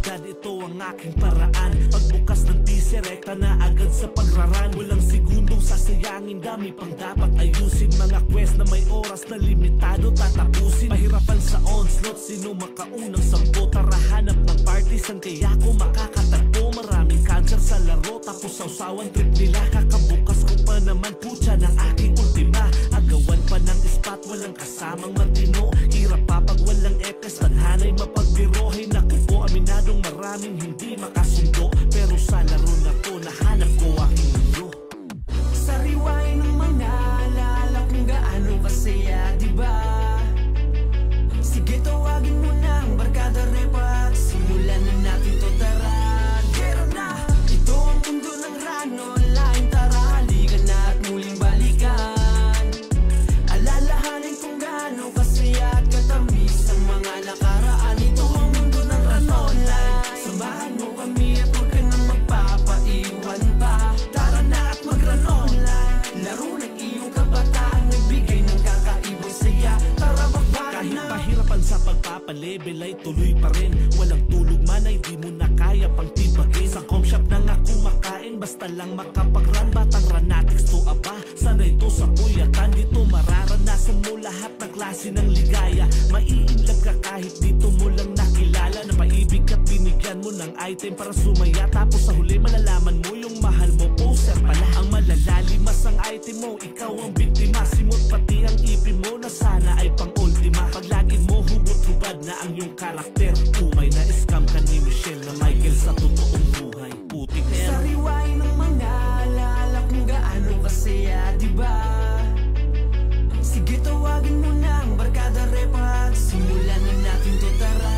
realidad, ito ang aking paraan. Pagbukas ng teaser, rekta na agad sa pagraran. Walang segundong sasayangin, dami pang dapat ayusin. Mga quest na may oras na limitado tatapusin. Pahirapan sa onslaught, sino makaunang sampo? Tara hanap ng partisan, kaya ko makakatagpo. Maraming cancer sa laro, tapos sausawan trip nila. Kakabukas ko pa naman putya ng aking ultima. Agawan pa ng spot, walang kasamang matino. Hirap pa pag walang epes, tadhanay mapagbirohin. Naku po, aminadong maraming hindi makasundo. Pero sa laro na to, nahanap ko aking mundo. Sariwain ng mga alala kung gaano kasaya, diba? Sige, tawagin mo ng barkada repat. Simulan na natin to, tara. Gero na! Ito ang mundo ng rano. Lain, tara, halika na at muling balikan. Alalahanin kung gaano kasaya at katamis ang mga nakaraan. Ito ang mundo ng rano online. Samahan mo kami at huwag ka nang magpapaiwan pa. Tara na at mag-run online. Laro ng iyong kabataan, nagbigay ng kakaibang saya. Tara magbara na. Kahit pahirapan sa pagpapalabel ay tuloy pa rin. Walang tulog man ay di mo na kaya pang tibagin. Sa com shop na nga kumakain, basta lang makapag-run. Batang ranatics to aba, sanay to sa puyatan. Dito mararanasan mo lahat ng klase ng ligaya. Maiinlag ka kahit dito mo lang nakilala. Napaibig at binigyan mo ng item para sumaya. Tapos sa huli malalaman mo yung mahal mo poster pala. Ang malalalimas ang item mo, ikaw ang biktima. Simot pati ang ipin mo na sana ay pang-ultima. Paglagin mo hubot-hubad na ang iyong karakter. Umay na scam ka ni Michelle na Michael sa totoong buhay. Putik na yan. Sariwain ng mga alala kung gaano kasaya, diba? Sige, tawagin mo ng barkada repat. Simulan na natin to, tara.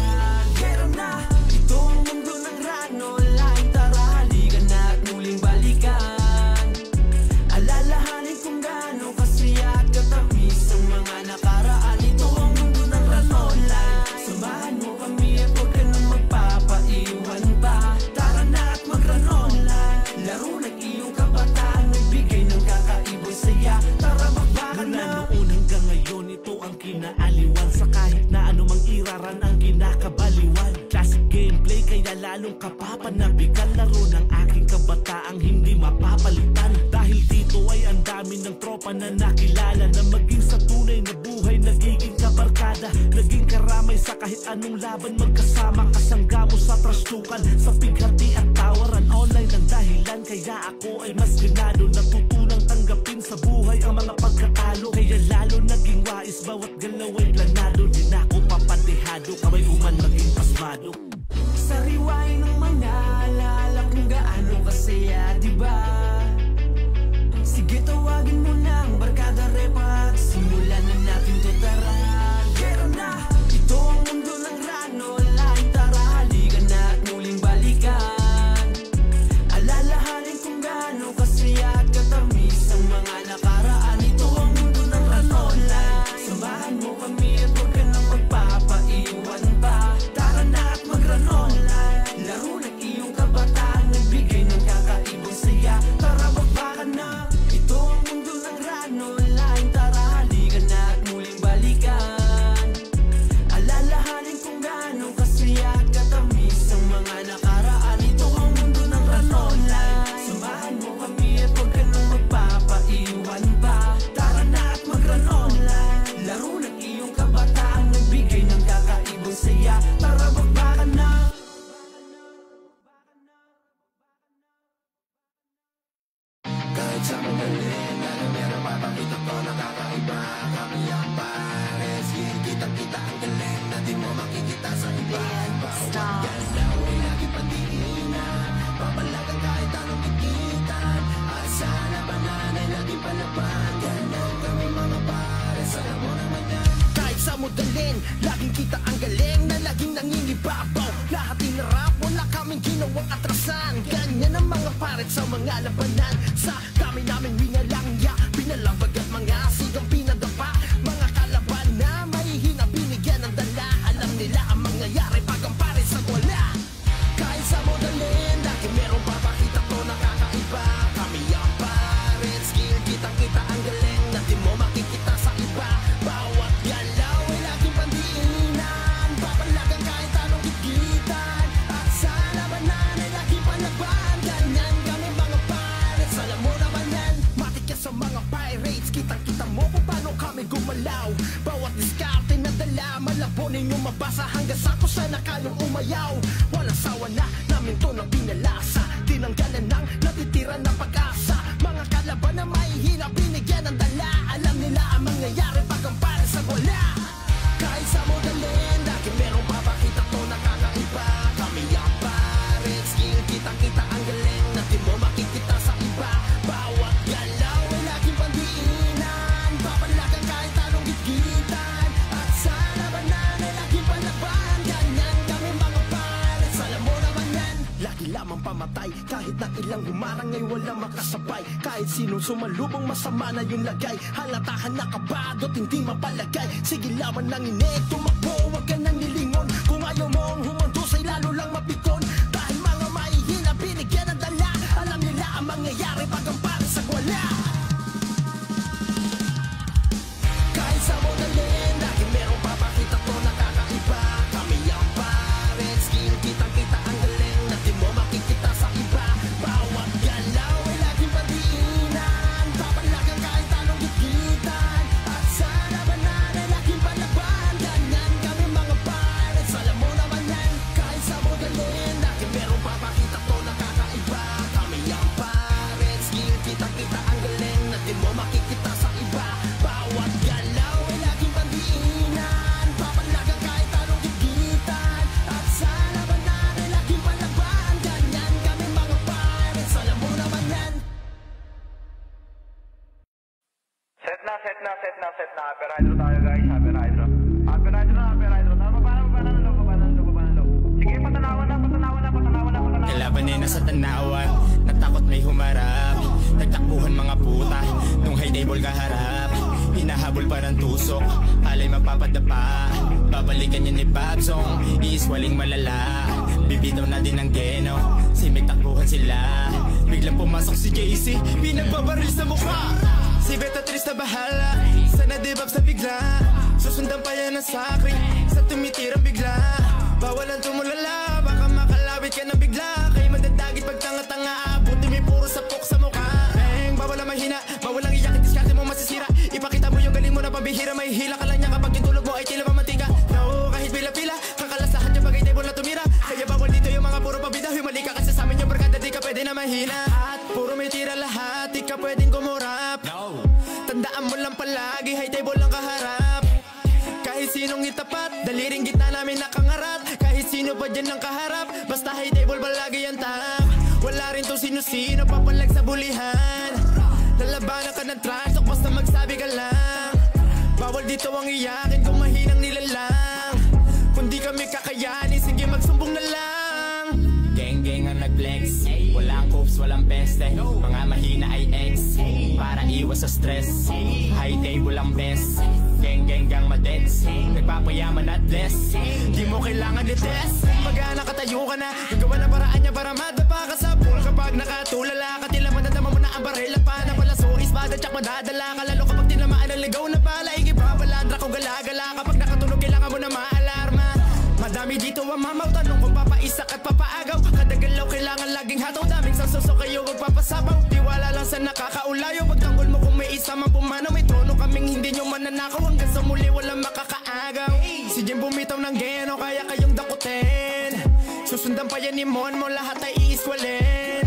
Gero na! Ito ang mundo ng rano. Lain, tara, halika na at muling balikan. Alalahanin kung gaano kasaya at katamis ang mga nakaraan. Ito ang mundo ng rano online. Samahan mo kami at huwag ka nang magpapaiwan pa. Tara na at mag-run online. Laro ng iyong kabataan, nagbigay ng kakaibang saya. Tara magbara na. Mula noon hanggang ngayon, ito ang kinaaliwan. Sa kahit na anumang iraran ang kinakabaliwan. Classic gameplay, kaya lalong kapapanabigan. Laro ng aking kabataang hindi mapapalitan. Dahil dito ay ang dami ng tropa na nakilala. Na maging sa tunay na buhay, nagiging kabarkada. Naging karamay sa kahit anong laban. Magkasama kasangga mo sa trastukan. Sa pighati at tawaran, online ang dahilan. Kaya ako ay mas ganado. Natutunang tanggapin sa buhay ang mga pagkatalo. Kaya lalo naging wais, bawat galaw ay planado. Di na ako papadehado, kamay uman maging pasmado. Sariwain ng mga alala kung gaano kasaya, diba? Sige, tawagin mo ng barkada repat. Simulan na natin to, tara. Gero na! Ito ang mundo ng rano. Lain, tara, halika na at muling balikan. Alalahanin kung gaano kasaya at katamis ang mga nakaraan. Ito ang mundo ng rano online. Samahan mo kami at huwag ka nang magpapaiwan pa. Tara na at mag-run online. Laro ng iyong kabataan, nagbigay ng kakaibang saya. Tara magbaka na. Ito ang mundo ng rano. Lain, tara, halika na at muling balikan. Alalahanin kung gaano kasaya at katamis ang mga nakaraan. Ito ang mundo ng rano online. Samahan mo kami at huwag ka nang magpapaiwan pa. Tara na at mag-run online. Laro ng iyong kabataan, nagbigay ng kakaibang saya. Tara magbaka na. Kahit sa magaling, meron mapakita ko nakakaiba. Kami ang pares, kitang-kita ang galing na di mo makikita sa iba. Bawat galaw ay lagi padiinan, papalagan kahit anong kikitan. At sa labanan ay lagi palaban. Ganyan kami mga pares, alam mo naman yan. Kahit sa modalin, laging kita ang galing na laging nangingibabaw. Lahat inarap, wala kaming ginawang atrasan. Ganyan ang mga paret sa mga labanan. Sa dami namin winalangya, pinalabag at mga sigang pinadapa. Mga kalaban na mahihina, binigyan ng dala. Alam nila ang mangyayari pag ang paret sa wala. Kahit sa modalin, lagi meron papakita to nakakaiba. Kami ang paret, skill kitang-kita ang galing na di mo makikita sa iba. Bawat galaw ay laging pandiinan, papalagan kahit anong gigitan. At lamang pamatay. Kahit na ilang humarang ay walang makasabay. Kahit sinong sumalubong masama na yung lagay. Halatahan na kabadot hindi mapalagay. Sige laman ng inig, tumakbo, wag ka nang nilingon. Kung ayaw mong humandusay lalo lang mapikon. Dahil mga mahihina binigyan ng dala. Alam nila ang mangyayari pag ang para sa wala. Kahit sa modalin, lagi merong papakita to nakakaiba. Kami ang pares, skill kitang-kita ang galing na di mo makikita sa iba. Bawat galaw ay laging padiinan. Papalagang kahit anong gigitan. At sa labanan ay laging palaban. Ganyan kami mga pares, alam mo naman yan. Kahit sa modalin, lagi merong papakita to nakakaiba. Kami ang pares, skill kitang-kita ang galing na di mo makikita sa iba. Bawat galaw ay laging pandiinan. Papalagang kahit anong gigitan. At sa labanan ay laging palaban. Ganyan kami mga pirates, alam mo naman yan. Set na. Upper hydro tayo guys, upper hydro. Upper hydro. Pababa na low. Sige, patanawan na. Kalaban ay nasa tanawan, natakot may humarap. Nagtakbuhan mga puta, nung high table kaharap. Hinahabol parang tusok, alay mapapadapa. Babalikan yun ni Babsong, iiswaling malala. Bibitaw na din ang geno, simik takbuhan sila. Biglang pumasok si JC, pinagbabaril sa mukha. Si Beatrice na bahala, sana dibab sa bigla. Susundan pa yan ang sakri, sa tumitirang bigla. Bawalan tumulala, baka makalawit ka na bigla. Kay madadagit pag tanga-tanga, buti may puro sapok sa mukha. Bawal ang mahina, bawal ang iyak, diskarte mo masisira. Ipakita mo yung galing mo na pabihira. May hila ka lang niya kapag yung tulog mo ay tila mamantika. No, kahit pila-pila, kakalasahan niya bagay table na tumira. Kaya bawal dito yung mga puro pabida. Humali ka kasi sa amin yung barkada, di ka pwede na mahina. At puro may tira lahat, di ka pwedeng kumurap. Tandaan mo lang palagi, high table lang kaharap. Kahit sinong itapat, daliring gitna namin nakangarap. Kahit sino pa dyan ang kaharap, basta high table palagi ang tap. Wala rin to sino-sino, papalag sa bulihan. Lalabanan ka ng trash talk, basta magsabi ka lang. Bawal dito ang iyakin kung mahinang nilalang. Kung di kami kakayanin, sige magsumbong na lang. Geng-geng ang nag-flex, walang coops, walang peste. Mga mahina ay ex, para iwas sa stress. High table ang best, geng-geng gang madets. Nagpapayaman at less, di mo kailangan i-test. Pag-anak katayo ka na, gagawa ng paraan niya para madapa ka sa pool. Kapag nakatulala ka, tila madadama mo na ang barela pa. Na pala so ispada, tsak madadala ka. Lalo kapag tinamaan ang ligaw na pala, ikipapalandra ko gala-gala. Kapag nakatulog, kailangan mo na maalarma. Madami dito ang mamaw, tanong kung papaisak at papaagaw. Kadagalaw, kailangan laging hataw. Daming sasusok kayo, magpapasabaw. Tiwala lang sa nakakaulayo. Pagtanggol mo kung may isa mang pumanaw. May trono kaming hindi nyo mananakaw. Hanggang sa muli, walang makakaagaw. Si Jim bumitaw ng geno, kaya kayong dakutin. Susundan pa yan ni Mon mo, lahat ay iiskwalin.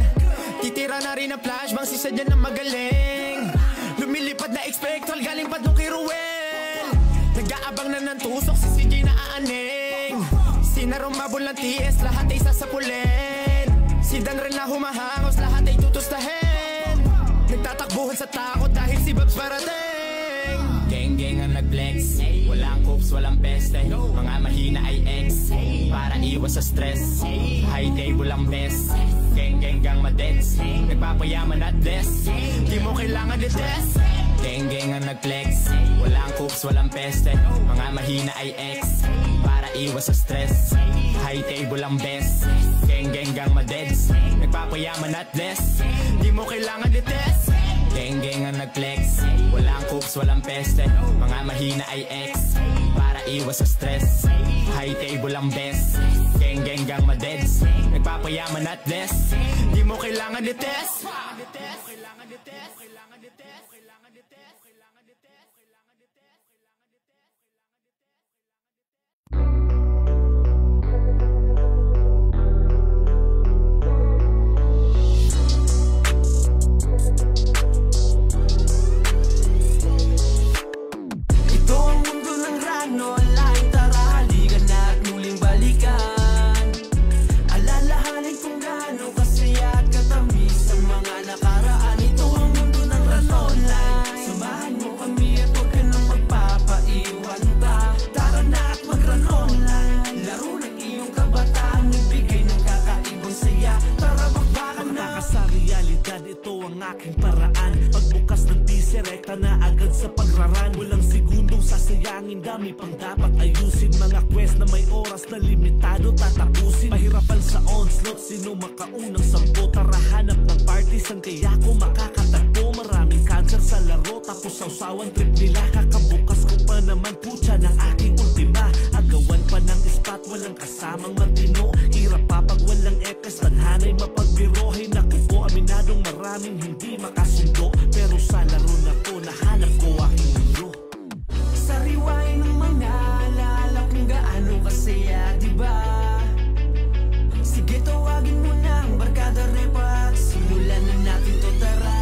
Titira na rin ang flashbang, si Sadya na magaling. Lumilipad na expectral, galing pa nung kay Ruel. Nag-aabang na ng tusok, si CJ na aaning. Sinarong mabul ng TS, lahat ay sasapulin. Si Dan rin na humahangos, lahat ay tutustahin. Nagtatakbuhan sa takot dahil si Babs parating. Geng-geng ang nag-flex, walang coops, walang peste. Mga mahina ay ex, para iwas sa stress. High table ang best, geng-geng gang madets. Nagpapayaman at less, di mo kailangan i-test. Geng-geng ang nag-flex, walang coops, walang peste. Mga mahina ay ex, para iwas sa stress. High table ang best, geng-geng gang madeds. Nagpapayaman at less, di mo kailangan i-test. Geng-geng ang nag-flex, walang coops, walang peste. Mga mahina ay ex, para iwas sa stress. High table ang best, geng-geng gang madeds. Nagpapayaman at less, di mo kailangan i-test. Alalahanin kung gaano kasaya at katamis ang mga nakaraan. sayangin, dami pang dapat ayusin. Mga quest na may oras na limitado tatapusin. Mahirapan sa onslaught, sino makaunang sampo? Tara hanap ng partisan, kaya ko makakatagpo. Maraming cancer sa laro, tapos sausawan trip nila. Kakabukas ko pa naman putya ng aking ultima. Agawan pa ng spot, walang kasamang matino. Hirap pa pag walang epes, tanhanay mapagbiro. Hay naku po, aminadong maraming hindi makasundo. Pero sa laro na ko, nahanap ko aking mundo. Sariwain ng mga alala kung gaano kasaya, diba? Sige, tawagin mo na ang barkada repa at simulan na natin to, tara.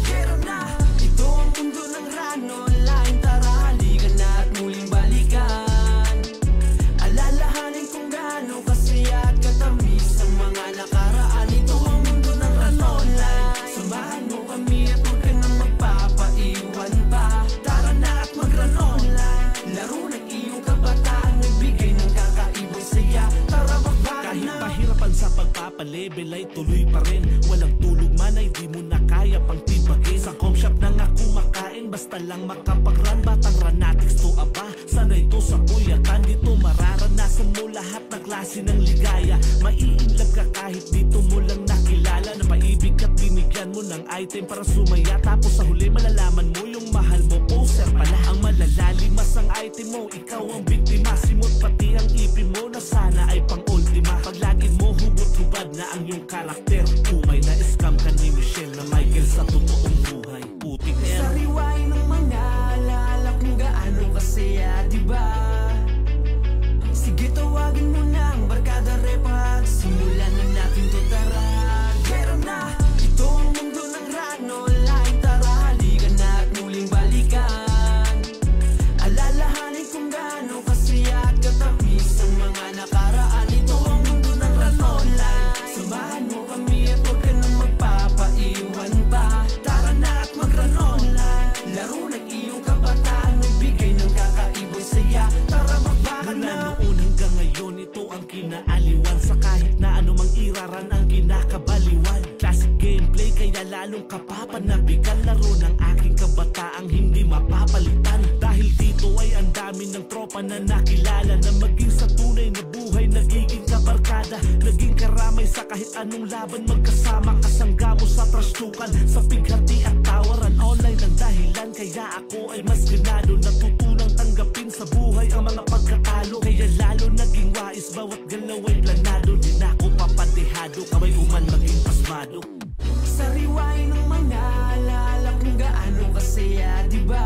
Gero na! Ito ang mundo ng run online, tara halika na at muling balikan. Alalahanin kung gaano kasaya at katamis ang mga nakaraan. Ito ang mundo ng run online. Samahan mo kami at huwag ka nang magpapaiwan pa. Tara na at mag-run online. Laro ng iyong kabataan, nagbigay ng kakaibang saya. Tara magbakan na. Kahit pahirapan sa pagpapalevel ay tuloy pa rin. Walang tulog man ay di mo na kaya pang tibagin. Sa com shop na nga kumakain, basta lang makapag-run. Batang ranatics to aba, sanay to sa kuyakan. Dito mararanasan mo lahat ng klase ng ligaya. Maiinlove ka kahit dito mo lang nakilala. Napaibig at binigyan mo ng item para sumaya. Tapos sa huli malalaman mo yung mahal mo poser pala. Ang malalalim mas ang item mo, ikaw ang biktima. Simot pati ang ipin mo na sana ay pang-ultima. Paglagin mo hubot-hubad na ang iyong karakter. Umay na scam ka ni Michelle na Michael sa totoong buhay. Putik yan. Sariwain ng mga alala kung gaano kasaya, diba? Sige, tawagin mo na ang barkada repa at simulan na natin to, tara. Gero na! Ito ang mundo ng run online, tara halika na at muling balikan. Alalahanin kung gaano kasaya at katamis ang mga nakaraan. Ito ang mundo ng run online. Samahan mo kami at huwag ka nang magpapaiwan pa. Tara na at mag-run online. Laro ng iyong kabataan, nagbigay ng kakaibang saya. Tara magbakan na. Noon hanggang ngayon, ito ang kinaaliwan. Sa kahit na anumang iraran ang kinakabaliwan. Classic gameplay, kaya lalong kapapanabikan. Laro ng aking kabataang hindi mapapalitan. Dahil dito ay ang dami ng tropa na nakilala. Na maging sa tunay na buhay, nagiging kabarkada. Naging karamay sa kahit anong laban. Magkasama kasangga mo sa trastukan. Sa pighati at tawaran, online ang dahilan. Kaya ako ay mas ganado. Natutunang tanggapin sa buhay ang mga pagkatalo. Kaya lalo naging wais, bawat galaw ay planado. Di na ako papadehado, kamay uman maging pasmado. Sariwain ng mga alala kung gaano kasaya, diba?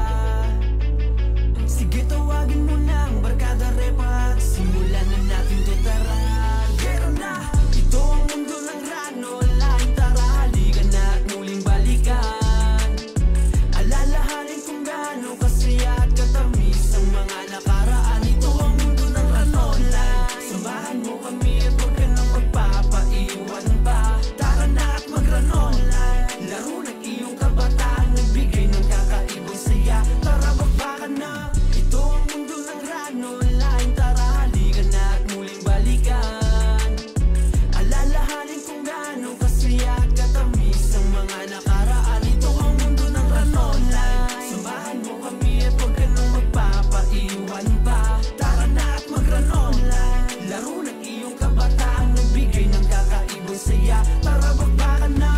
Sige, tawagin mo na ang barkada repa at simulan na natin to, tara. Gero na! Ito ang mundo ng run online, tara halika na at muling balikan. Alalahanin kung gaano kasaya at katamis ang mga nakaraan. Ito ang mundo ng run online. Samahan mo kami at huwag ka nang magpapaiwan pa. Tara na at mag-run online. Laro ng iyong kabataan, nagbigay ng kakaibang saya. Tara magbakan na. Ito ang mundo ng run online, tara halika na at muling balikan. Alalahanin kung gaano kasaya at katamis ang mga nakaraan. Ito ang mundo ng run online. Samahan mo kami at huwag ka nang magpapaiwan pa. Tara na at mag-run online. Laro ng iyong kabataan, nagbigay ng kakaibang saya. Tara magbakan na.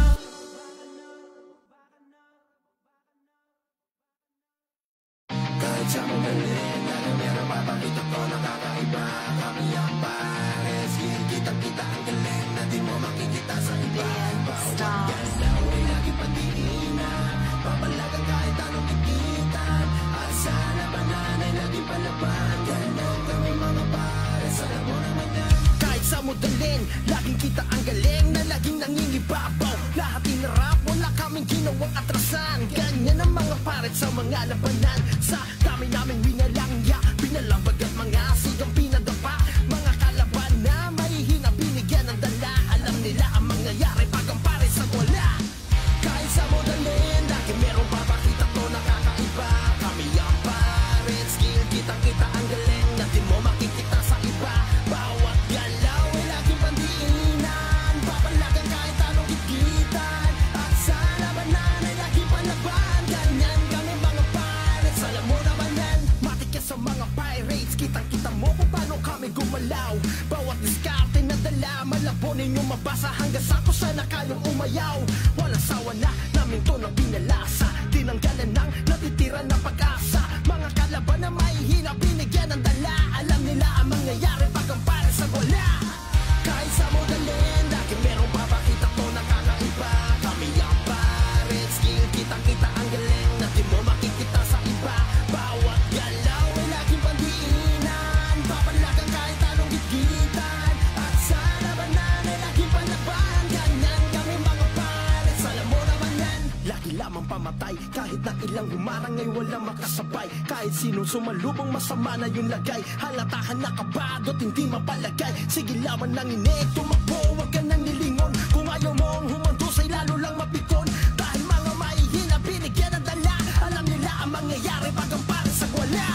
Kahit sa magaling, alam meron mapakita ko na kakaiba. Kami ang pares, kitang-kita ang galing na di mo makikita sa iba. Bawat galaw ay lagi padiinan, papalagan kahit anong kikitan. At sa labanan ay laging palaban. Ganon kami mga pares, alam mo naman yan. Kahit sa modalin, laging kita ang galing na laging nangingibabaw. Lahat inarap, wala kaming ginawang atrasan. Ganyan ang mga paret sa mga labanan. Sa dami namin winalangya, pinalabag at mga sigang pinadapa. Mga kalaban na mahihina, binigyan ng dala. Alam nila ang mangyayari pag ang pares ang wala. Kahit sa modalin, lagi merong papakita to na kakaiba. Kami ang paret, skill kitang-kita ang galing na di mo makikita sa iba. Bawat galaw ay laging pandiinan, papalagan kahit anong kikitan. At sa labanan ay laging palaban. Ganyan kami mga pares, malabo ninyong mabasa hanggang sa kung saan na kayong umayaw. Walang sawa na namin to na pinalasa, tinanggalan ng natitira na pag-asa. Mga kalaban na mahihina binigyan ng dala, alam nila ang mangyayari pag ang para sa wala. Kahit sa modalin, lagi merong papakita to na kakaiba. Kami ang pares, skill kita-kita ang galing na di mo makikita sa iba. Bawat galaw ay laging pandiinan, papalagan kahit anong gitgitan. At sa labanan ay laging palaban, ganyan kami mga pares, alam mo naman yan. Lagi lamang pamatay, kahit na ilang humarang ay walang makasabay. Kahit sino sumalubong masama na yung lagay, halatahan na kabado at hindi mapalagay. Sige laman ng inig, tumakbo, wag ka nang nilingon. Kung ayaw mong humandusay, lalo lang mapikon. Dahil mga mahihina binigyan ng dala, alam nila ang mangyayari pag ang pares sa wala.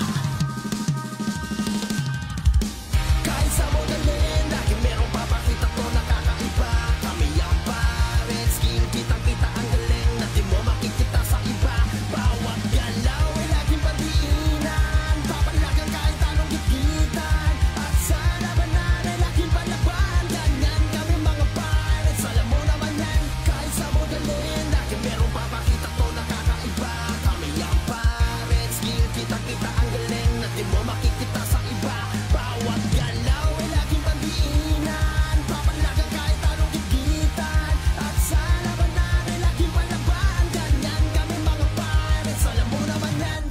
Kahit sa modalin, lagi merong papakita to na kakaiba. Kami ang pares, skill kitang-kita ang galing na di mo makikita sa iba. Bawat galaw ay laging pandiinan, papalagan kahit anong gitgitan. At sa labanan ay laging palaban, ganyan kami mga pares, alam mo naman yan. Kahit sa modalin, lagi merong papakita to na kakaiba. Kami ang pares, skill kitang-kita ang galing na di mo makikita sa iba. Bawat galaw ay laging pandiinan, papalagan kahit anong gitgitan. At sa labanan ay laging palaban, ganyan kami mga pares, alam mo naman yan.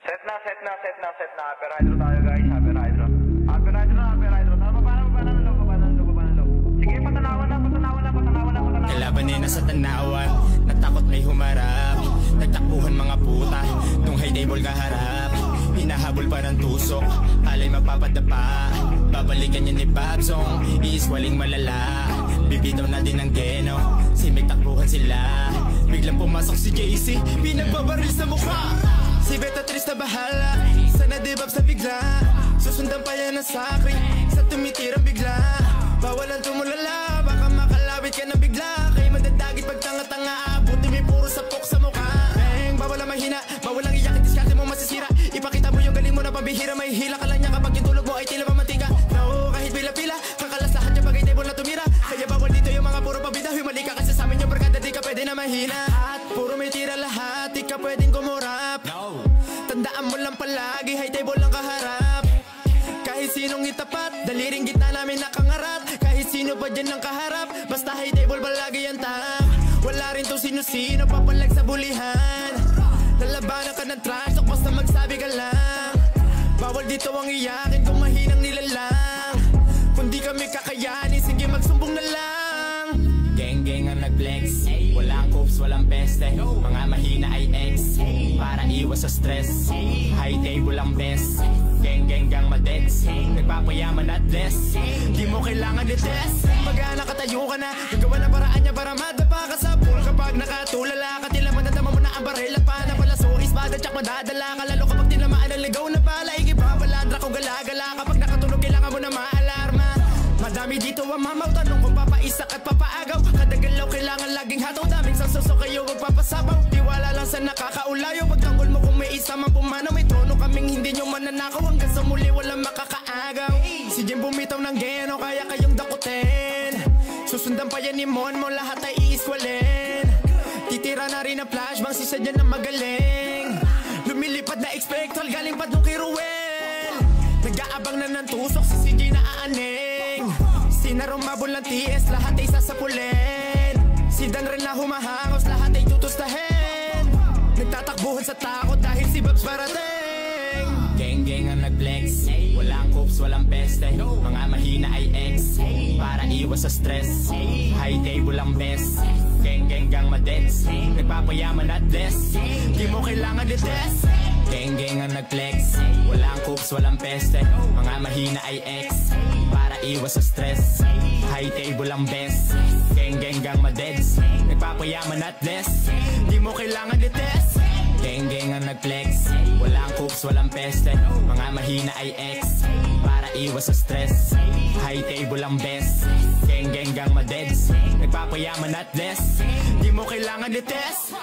Set na. Upper hydro tayo guys, upper hydro. Upper hydro. Nababa. Sige, patanawan na. Kalaban na sa tanawan, natakot may humarap. Nagtakbuhan mga puta, nung high table kaharap. Hinahabol pa ng tusok, alay magpapadapa. Babalikan niya ni Babsong, iiswaling malala. Bibitaw na din ang Geno, simik takbuhan sila. Biglang pumasok si JC, pinagbabaril sa mukha. Si Beatrice na bahala, sana debab sa bigla. Susundan pa yan ang sakri, sa tumitirang bigla. Bawalan tumulala, baka makalawit ka na bigla. Kaya madadagit pag tanga-tanga, buti may puro sapok sa mukha. Bang, bawal ang mahina, bawal ang iyak, diskarte mo masisira. Ipakita mo yung galing mo na pabihira, may hila ka lang niya kapag yung tulog mo ay tila mamantika. No, kahit pila-pila, kakalasahan niya bagay table na tumira. Kaya bawal dito yung mga puro pabida, humali ka kasi sa amin yung barkada, di ka pwede na mahina. At puro may tira lahat, di ka pwedeng kumurap. Tandaan mo lang palagi, high table lang kaharap. Kahit sinong itapat, daliring gitna namin nakangarap. Kahit sino pa dyan ang kaharap, basta high table palagi ang tap. Wala rin to sino-sino, papalag sa bulihan. Lalabanan ka ng trash talk, basta magsabi ka lang. Bawal dito ang iyakin kung mahinang nilalang. Kung di kami kakayanin, sige magsumbong na lang. Geng-geng ang nag-flex, walang coops, walang peste. Mga mahina ay ex, para iwas sa stress. High table ang best, geng-geng gang madets. Nagpapayaman at less, di mo kailangan i-test. Pag nakatayo ka na, gagawa ng paraan niya para madapa ka sa pool. Kapag nakatulala ka, tila madadama mo na ang baril. At pa na pala so ispada, tsak madadala ka. Lalo kapag tinamaan ang ligaw na pala, ikipapaladra ko gala-gala. Kapag nakatulog, kailangan mo na maalarma. Madami dito ang mamaw, tanong kung papaisak at papaagaw. Kada galaw kailangan laging hataw, daming sasosok kayo magpapasabaw. Tiwala lang sa nakakaulayo, pagtanggol mo kung may isa man pumanaw. May trono kaming hindi nyo mananakaw, hanggang sa muli walang makakaagaw. Si Jim bumitaw ng Geno, kaya kayong dakutin. Susundan pa yan ni Mon mo, lahat ay iiskwalin. Titira na rin ang flashbang, si Sadya na magaling. Lumilipad na expectral, galing pa nung kay Ruel. Nag-aabang na ng tusok, si CJ na aaning. Sinarumabol ng TS, lahat ay sasapulin. Si Dan rin na humahangos, lahat ay tutustahin. Nagtatakbuhan sa takot dahil si Babs parating. Geng-geng ang nag-flex, walang coops, walang peste. Mga mahina ay ex, para iwas sa stress. High table ang best, geng-geng gang madets. Nagpapayaman at less, di mo kailangan i-test. Geng-geng ang nag-flex, walang coops, walang peste. Mga mahina ay ex, para iwas sa stress. High table ang best, geng-geng gang madeds. Nagpapayaman at less, di mo kailangan i-test. Geng-geng ang nag-flex, walang coops, walang peste. Mga mahina ay ex, para iwas sa stress. High table ang best, geng-geng gang madeds. Nagpapayaman at less, di mo kailangan i-test.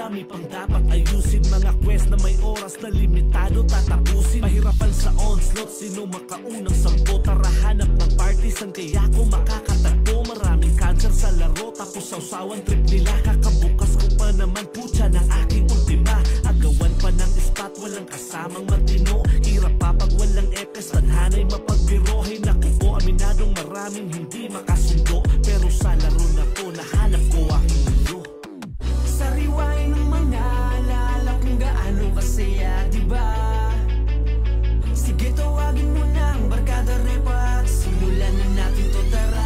marami pang dapat ayusin. Mga quest na may oras na limitado tatapusin. Mahirapan sa onslaught, sino makaunang sampo? Tara hanap ng partisan, kaya ko makakatagpo. Maraming cancer sa laro, tapos sausawan trip nila. Kakabukas ko pa naman putya ng aking ultima. Agawan pa ng spot, walang kasamang matino. Hirap pa pag walang epes, tadhana'y mapagbiro. Hay naku po, aminadong maraming hindi makasundo. Pero sa laro na to, nahanap ko aking mundo. Sariwain ng mga alala kung gaano kasaya, diba? Sige, tawagin mo ng barkada repa at simulan na natin to, tara.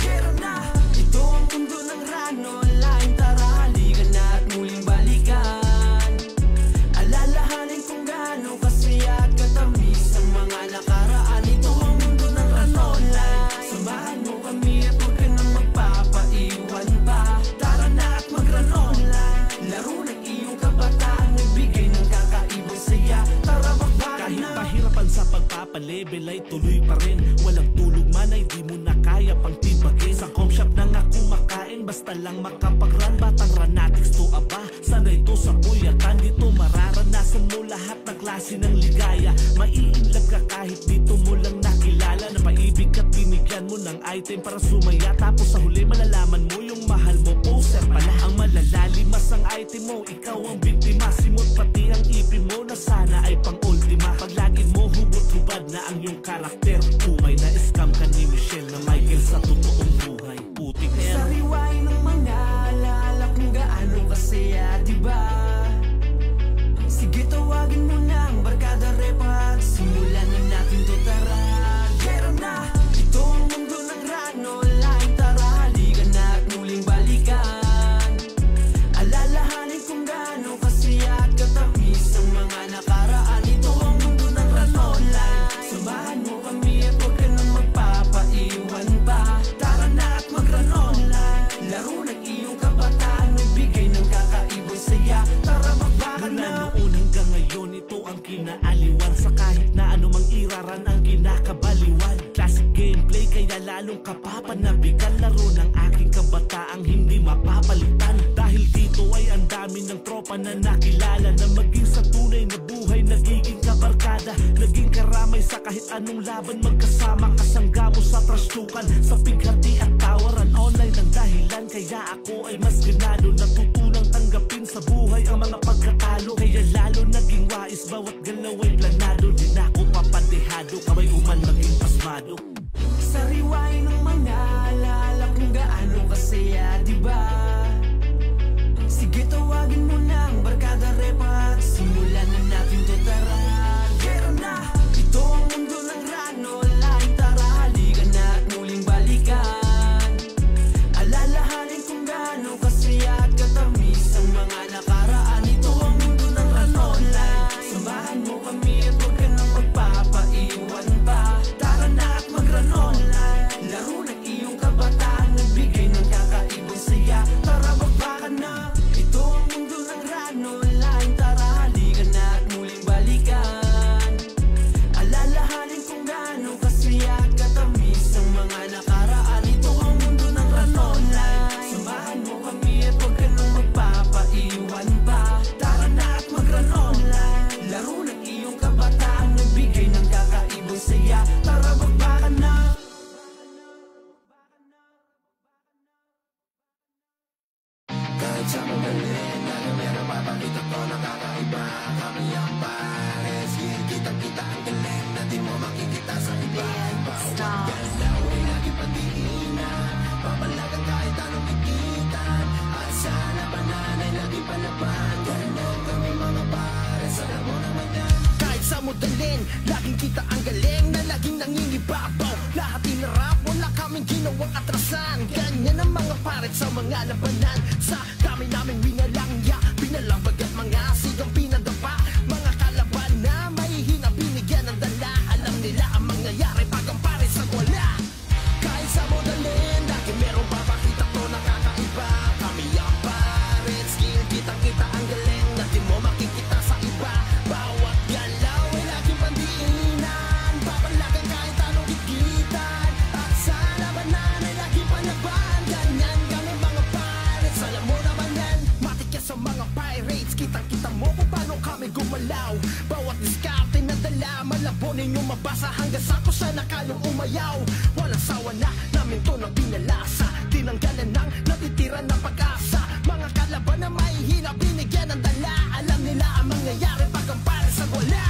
Gera na! Ito ang mundo ng Rano Online, tara halika na at muling balikan. Alalahanin kung gaano kasaya at katamis ang mga nakaraan. Ito ang mundo ng Rano Online. Samahan mo kami at huwag ka nang magpapaiwan pa. Tara na at mag-Rano Online. Laro ng iyong kabataan, nagbigay ng kakaibang saya. Tara magbakan na. Kahit pahirapan sa pagpapalevel ay tuloy pa rin. Walang tulog man ay di mo na kaya pang tibagin. Sa com shop na nga kumakain, basta lang makapag-run. Batang ranatics to aba, sanay to sa puyatan. Dito mararanasan mo lahat ng klase ng ligaya. Maiinlove ka kahit dito mo lang nakilala. Napaibig at binigyan mo ng item para sumaya. Tapos sa huli malalaman mo yung mahal mo poser pala. Ang malalalim ang item mo, ikaw ang biktima. Simot pati ang ipin mo na sana ay pang-ultima. Pag lagin mo hubot-hubad na ang iyong karakter, umay na scam ka ni Michelle na Michael sa totoong buhay. Putik na yan. Sariwain ng mga alala kung gaano kasaya, diba? Sige, tawagin mo ng barkada repa at simulan na natin to, tara. Gera na! Ito ang mundo ng Rano Online, tara halika na at muling balikan. Alalahanin kung gaano kasaya at katamis ang mga nakaraan. Ito ang mundo ng Rano Online. Samahan mo kami at huwag ka nang magpapaiwan pa. Tara na at mag-Rano Online. Laro ng iyong kabataan, nagbigay ng kakaibang saya. Tara magbakan na. Mula noon hanggang ngayon, ito ang kinaaliwan. Sa kahit na anumang iraran ang kinakabaliwan. Classic gameplay, kaya lalong kapapanabigan. Laro ng aking kabataang hindi mapapalitan. Dahil dito ay ang dami ng tropa na nakilala. Na maging sa tunay na buhay, nagiging kabarkada. Naging karamay sa kahit anong laban. Magkasama kasangga mo sa trastukan. Sa pighati at tawaran, online ang dahilan. Kaya ako ay mas ganado, natutunang tanggapin sa buhay ang mga pagkatalo. Kaya lalo naging wais, bawat galaw ay planado. Di na ako papadehado, kaway uman maging pasmado. Sariwain ng mga alala kung gaano kasaya, diba? Sige, tawagin mo ng barkada repa at simulan na natin to, tara. Gera na! Ito ang mundo ng Rano Online, tara halika na at muling balikan. Alalahanin kung gaano kasaya at katamis ang mga nakaraan. Ito ang mundo ng Rano Online. Samahan mo kami at huwag ka nang magpapaiwan pa. Tara na at mag-Rano Online. Laro ng iyong kabataan, nagbigay ng kakaibang saya. Tara magbakan na. Ito ang mundo ng Rano Online, tara halika na at muling balikan. Alalahanin kung gaano kasaya at katamis ang mga nakaraan. Ito ang mundo ng Rano Online. Samahan mo kami at huwag ka nang magpapaiwan pa. Tara na at mag-Rano Online. Laro ng iyong kabataan, nagbigay ng kakaibang saya. Tara magbakan na. Kahit sa magaling, alam meron papakita to na kakaiba. Kami ang pares, kitang-kita ang galing na di mo makikita sa iba. Bawat galaw ay lagi padiinan, papalagan kahit anong kikitan. At sa labanan ay lagi palaban. Ganon kami mga pares, alam mo naman yan. Kahit sa modalin, laging kita ang galing na laging nangingibabaw. Lahat inarap, wala kaming ginawang atrasan. Ganyan ang mga paret sa mga labanan. Sa dami namin winalangya, pinalabag at mga sigang pinadapa. Mga kalaban na mahihina, binigyan ng dala. Alam nila ang mangyayari pag ang pares ang wala. Kahit sa modalin, lagi merong papakita to na kakaiba. Kami ang paret, skill kitang-kita ang galing na di mo makikita sa iba. Bawat galaw ay laging pandiinan, papalagan kahit anong kikitan. At sa labanan ay laging panaban. Ganyan kami mga pares, alam mo na gumalaw. Bawat diskarte na dala, malabo ninyong mabasa hanggang sa kusa na kalong umayaw. Walang sawa na namin to ng pinalasa, tinanggalan ng natitira na pag-asa. Mga kalaban na mahihina, binigyan ng dala. Alam nila ang mangyayari pag ang para sa wala.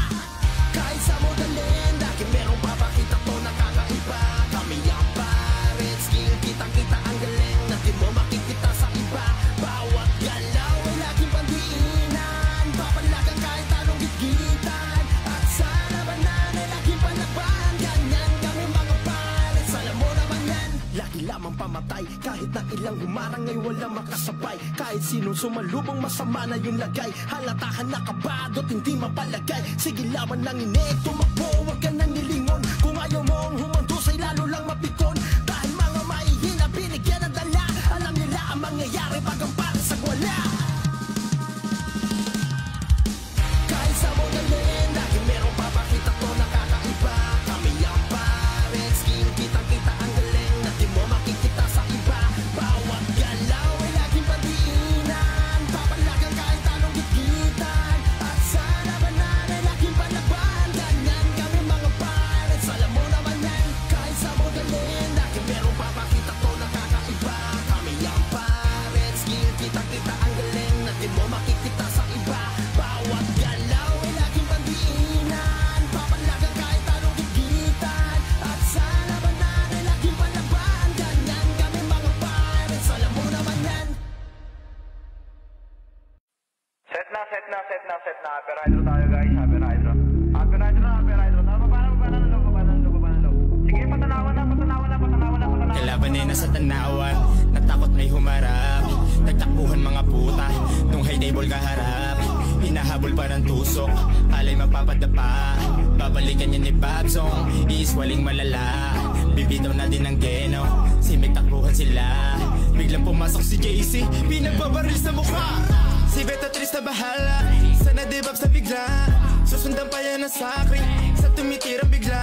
Kahit sa modalin, lagi merong papakita to nakakaiba. Kami ang pares, skill kita-kita ang galing na di mo makikita sa iba. Bawat galaw ay laging pandiinan, papalagan kahit anong gitgitan. At sa labanan ay laging palaban, ganyan kami mga pares, alam mo naman yan. Lagi lamang pamatay, kahit na ilang humarang ay walang makasabay. Kahit sinong sumalubong masama na yung lagay, halatahan na kabadot hindi mapalagay. Sige laban lang inig, tumakbo, huwag ka nang nilingon. Kung ayaw mong humandusay lalo lang mapikon. Dahil mga mahihina binigyan ng dala, alam nila ang mangyayari pag ang para sa wala. Kahit sa modalin, lagi merong papakita to nakakaiba. Kami ang pares, skill kitang-kita ang galing na di mo makikita sa iba. Bawat galaw ay laging padiinan, papalagan kahit anong gitgitan. At sa labanan ay laging palaban, ganyan kami mga pares, alam mo naman yan. Kahit sa modalin, lagi merong papakita to nakakaiba. Kami ang pares, skill kitang-kita ang galing na di mo makikita sa iba. Bawat galaw ay laging pandiinan, papalagan kahit anong gitgitan. At sa labanan ay laging palaban, ganyan kami mga pares, alam mo naman yan. Set na. Upper hydro tayo guys, upper hydro. Upper hydro. Sige, patanawan na. Kalaban ay nasa tanawan, natakot may humarap. Nagtakbuhan mga puta, nung high table kaharap. Hinahabol pa ng tusok, alay mapapadapa. Babalikan yan ni Babsong, iiswaling malala. Bibitaw na din ng geno, simik takbuhan sila. Biglang pumasok si JC, pinagbabaril sa mukha. Si Beatrice na bahala, sana debab sa bigla. Susundan pa yan ng sakri, sa tumitirang bigla.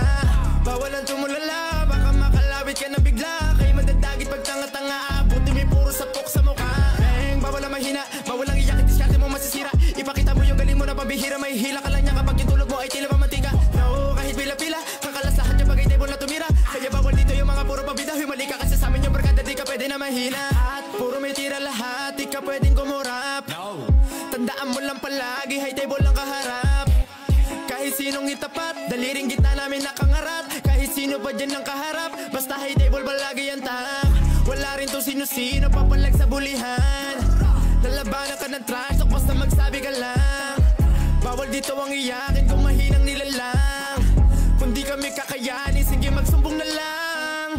Bawal ang tumulala, baka makalawit ka na bigla. Kaya madadagit pag tanga-tanga, buti may puro sapok sa mukha. Bang, bawal ang mahina, bawal ang iyak, diskarte mo masisira. Ipakita mo yung galing mo na pabihira, may hila ka lang niya kapag yung tulog mo ay tila pamatika. No, kahit pila-pila, kakalas lahat yung bagay table na tumira. Kaya bawal dito yung mga puro pabida, humali ka kasi sa amin yung barkada, di ka pwede na mahina. At puro may tira lahat, di ka pwedeng kumurap. Tandaan mo lang palagi, high table lang kaharap. Kahit sinong itapat, daliring gitna namin nakangarap. Kahit sino pa dyan ang kaharap, basta high table palagi yan tak. Wala rin to sino-sino, papalag sa bulihan. Lalabanan ka ng trash, so basta magsabi ka lang. Bawal dito ang iyakin kung mahinang nilalang. Kung di kami kakayanin, sige magsumbong na lang.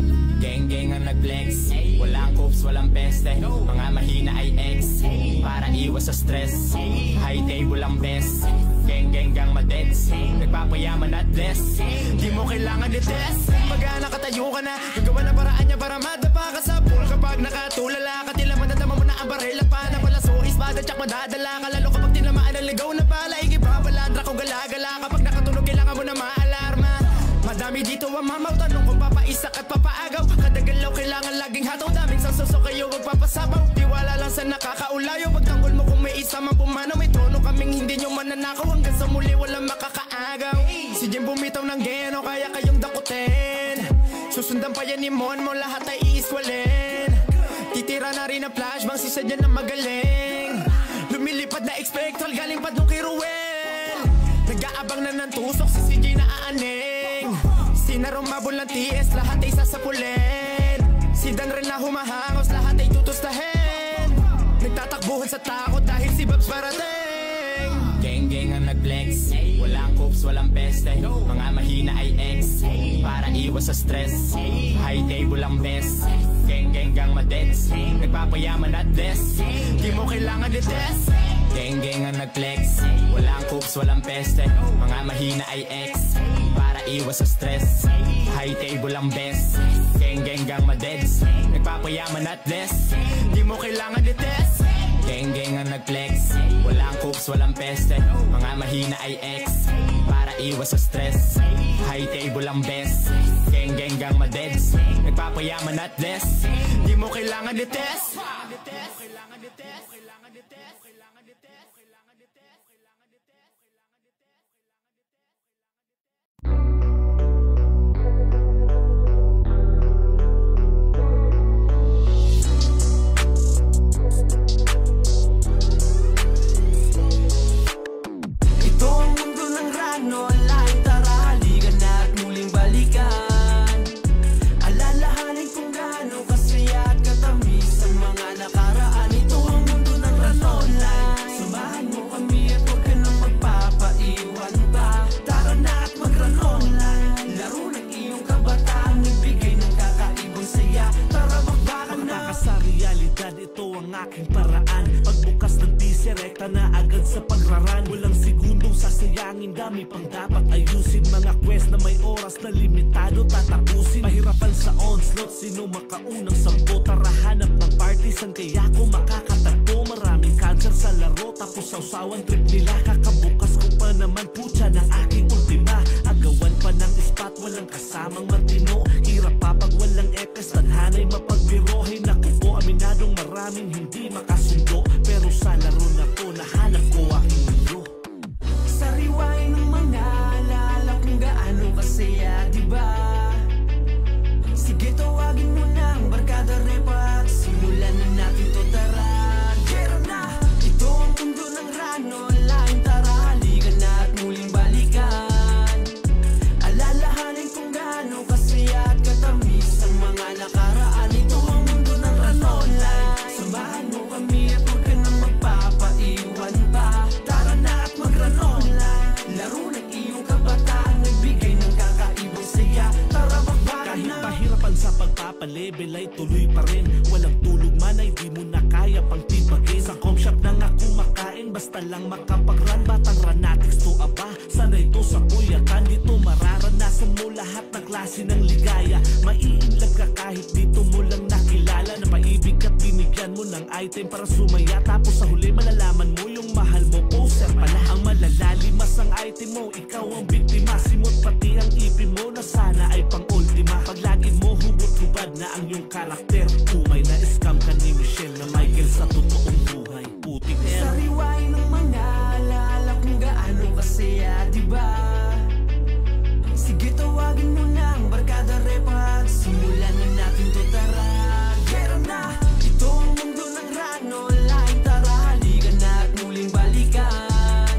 Geng-geng ang nag-flex, walang coops, walang peste. Mga mahina ay ex, para iwas sa stress. High table ang best, geng-geng gang madets. Nagpapayaman at bless, di mo kailangan i-test. Pag nakatayo ka na, gagawa na paraan niya para madapa ka sa pool. Kapag nakatulala ka, tila madadama mo na ang barela pa. Na pala so ispada, tsak madadala ka. Lalo kapag tinamaan ang ligaw na pala, ikipapaladra ko gala-gala. Kapag nakatunog, kailangan mo na maalarma. Madami dito ang mamaw, tanong kung papaisak at papaagaw. Kadagalaw, kailangan laging hataw. Daming sasosok kayo, magpapasabaw. Tiwala lang sa nakakaulayo, pagtanggol mo kung may isa mang pumanaw. May trono kaming hindi nyo mananakaw, hanggang sa muli walang makakaagaw. Si Jim bumitaw ng geno, kaya kayong dakutin. Susundan pa yan ni Mon mo, lahat ay iiswalin. Titira na rin ang flashbang, si Sadya na magaling. Lumilipad na expectral, galing pa nung kay Ruel. Nag-aabang na ng tusok, si CJ na aaning. Sinarumabol ng TS, lahat ay sasapulin. Si Dan rin na humahangos, lahat ay tutustahin. Nagtatakbuhan sa takot dahil si Babs parating. Geng-geng ang nag-flex, walang coops, walang peste. Mga mahina ay ex, para iwas sa stress. High table ang best, geng-geng gang madets. Nagpapayaman at bless, di mo kailangan i-test. Geng-geng ang nag-flex, walang coops, walang peste. Mga mahina ay ex, para iwas sa stress. High table ang best, geng-geng gang madeds. Nagpapayaman at bless, di mo kailangan i-test. Geng-geng ang nag-flex, walang coops, walang peste. Mga mahina ay ex, para iwas sa stress. High table ang best, geng-geng gang madeds. Nagpapayaman at bless, di mo kailangan i-test. kukulangin, dami pang dapat ayusin. Mga quest na may oras na limitado tatapusin. Mahirapan sa onslaught, sino makaunang sampo? Tara hanap ng partisan, kaya ko makakatagpo. Maraming cancer sa laro, tapos sausawan trip nila. Kakabukas ko pa naman putya ng aking ultima. Agawan pa ng ispat, walang kasamang matino. Hirap pa pag walang ekes, tadhana'y mapagbiro. Hay naku po, aminadong maraming hindi makasundo. Pero sa laro na to, nahanap ko aking mundo. Sariwain ng mga alala kung gaano kasaya, diba? Sige, tawagin mo ng barkada repa at simulan na natin to, tara. Gera na! Ito ang mundo ng Run Online, tara halika na at muling balikan. Alalahanin kung gaano kasaya at katamis ang mga nakaraan. Ito ang mundo ng Run Online. Samahan mo kami at huwag ka nang magpapaiwan pa. Tara na at mag-Run Online. Laro ng iyong kabataan, nagbigay ng kakaibang saya. Tara magbakan na. Kahit pahirapan sa pagpapalevel ay tuloy pa rin. Walang tulog man ay di mo na kaya pang tipagin. Sa com shop na nga kumakain, basta lang makapag-run. Batang ranatics to aba, sanay to sa puyatan. Dito mararanasan mo lahat ng klase ng ligaya. Maiinlag ka kahit dito mo lang nakilala. Napaibig at binigyan mo ng item para sumaya. Tapos sa huli malalaman mo yung mahal mo poser pala. Ang malalalimas ang item mo, ikaw ang biktima. Simot pati ang ipin mo na sana ay pang ultima. Pag lagin mo hubot-hubad na ang iyong karakter, umay na scam ka ni Michelle na Michael sa totoong buhay. Putik yan. Sariwain ng mga alala kung gaano kasaya, diba? Sige, tawagin mo ng barkada repa at simulan na natin to, tara. Gera na! Ito ang mundo ng Run Online, tara halika na at muling balikan.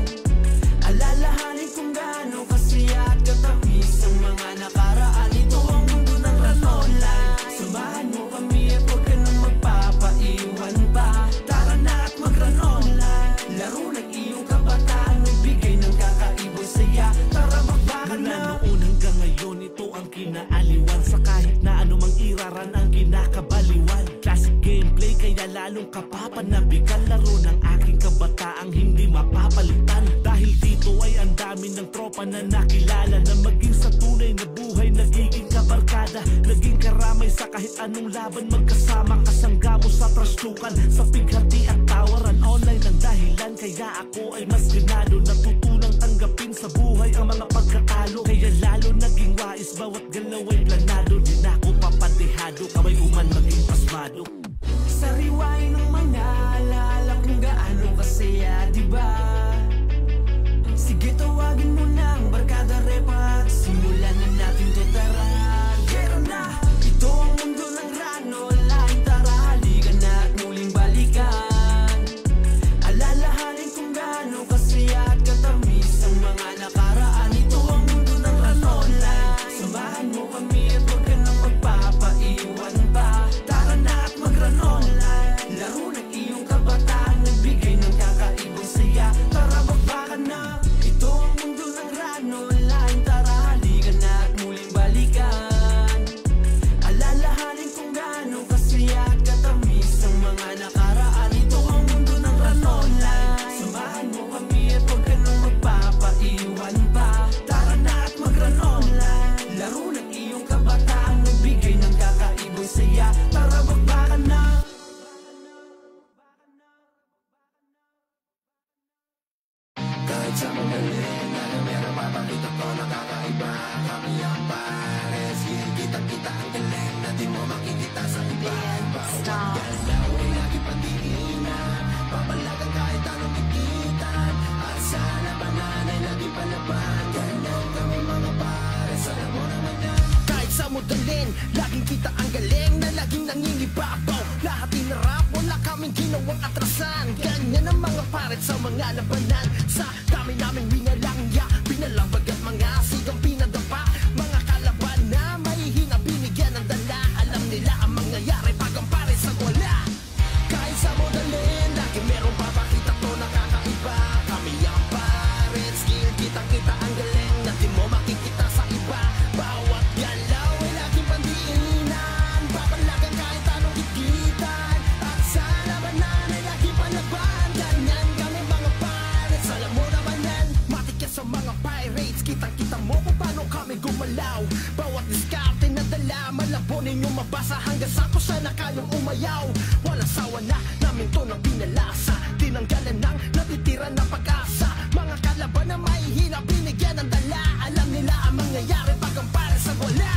Alalahanin kung gaano kasaya at katamis ang mga nakaraan. Ito ang mundo ng Run Online. Samahan mo kami at huwag ka nang magpapaiwan pa. Tara na at mag-Run Online. Laro ng iyong kabataan, nagbigay ng kakaibang saya. Tara magbakan na. Mula noon hanggang ngayon, ito ang kinaaliwan. Sa kahit na anumang iraran ang kinakabaliwan. Classic gameplay, kaya lalong kapapanabikan. Laro ng aking kabataang hindi mapapalitan. Dahil dito ay ang dami ng tropa na nakilala. Na maging sa tunay na buhay, nagiging kabarkada. Naging karamay sa kahit anong laban. Magkasama kasangga mo sa trastukan. Sa pighati at tawaran, online ang dahilan. Kaya ako ay mas ganado, natutunang tanggapin sa buhay ang mga pagkatalo. Kaya lalo naging wais, bawat galaw ay planado. Di na ako papadehado, kamay uman maging pasmado. Sariwain ng mga alala kung gaano kasaya, diba? Sige, tawagin mo ng barkada repa at simulan na natin to, tara. Gera na! Ito ang mundo ng Run Online, tara halika na at muling balikan. Alalahanin kung gaano kasaya at katamis ang mga nakaraan. Ito ang mundo ng Run Online. Samahan mo kami at huwag ka nang magpapaiwan pa. Tara na at mag-Run Online. Laro ng iyong kabataan, nagbigay ng kakaibang saya. Tara magbakan na. Ito ang mundo ng Run Online, tara halika na at muling balikan. Alalahanin kung gaano kasaya at katamis ang mga nakaraan. Ito ang mundo ng Run Online. Samahan mo kami at huwag ka nang magpapaiwan pa. Tara na at mag-Run Online. Laro ng iyong kabataan, nagbigay ng kakaibang saya. Tara magbakan na. Kahit sa magaling, alam meron papakita ko nakakaiba. Kami ang pares, kitang-kita ang galing na di mo makikita sa iba. Bawat galaw ay lagi padiinan, papalagan kahit anong tikitan. At sa labanan ay lagi palaban, ganyan kami mga pares, alam mo naman yan. Kahit sa modalin, laging kita ang galing na laging nangingibabaw. Lahat inarap, wala kaming ginawang atrasan. Ganyan ang mga paret sa mga labanan. Sa dami naming winalangya, pinalabag at mga sigang pinadapa. Mga kalaban na mahihina, binigyan ng dala. Alam nila ang mangyayari pag ang pares ang wala. Kahit sa modalin, lagi merong papakita to nakakaiba. Kami ang paret, skill kitang-kita ang galing na di mo makikita sa iba. Bawat galaw ay laging pandiinan, papalagan kahit anong tikitan. At sa labanan ay laging palaban, ganyan kami mga pares, alam mo naman yan. Kitang-kita mo kung paano kami gumalaw. Bawat diskarte na dala, malabo ninyong mabasa hanggang sa kusa na kayong umayaw. Walang sawa na namin to ng pinalasa, tinanggalan ng natitira na pag-asa. Mga kalaban na mahihina, binigyan ng dala. Alam nila ang mangyayari pag ang para sa wala.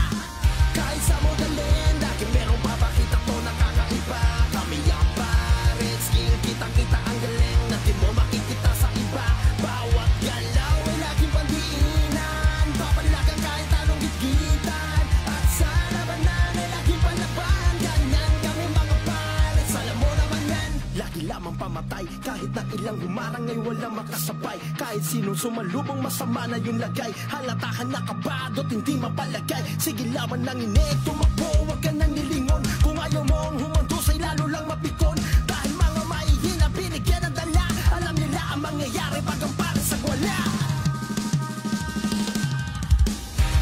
Kahit sa modalin, lagi merong papakita to na kakaiba. Kami ang pares, skill, kitang-kita ang galing na di mo makikita sa iba. Bawat galaw ay laging pandiinan, papalagang kahit anong gitgitan. At sa labanan ay laging palaban. Ganyan kami mga pares, alam mo naman yan. Lagi lamang pamatay, kahit na ilang humarang ay walang makasabay. Kahit sinong sumalubong masama na yung lagay, halatahan na kabado't hindi mapalagay. Sige laban ng inig, tumakbo, huwag ka nang nilingon. Kung ayaw mong humandusay, lalo lang mapikon. Dahil mga mahihina, binigyan ng dala. Alam nila ang mangyayari pag ang pares sa wala.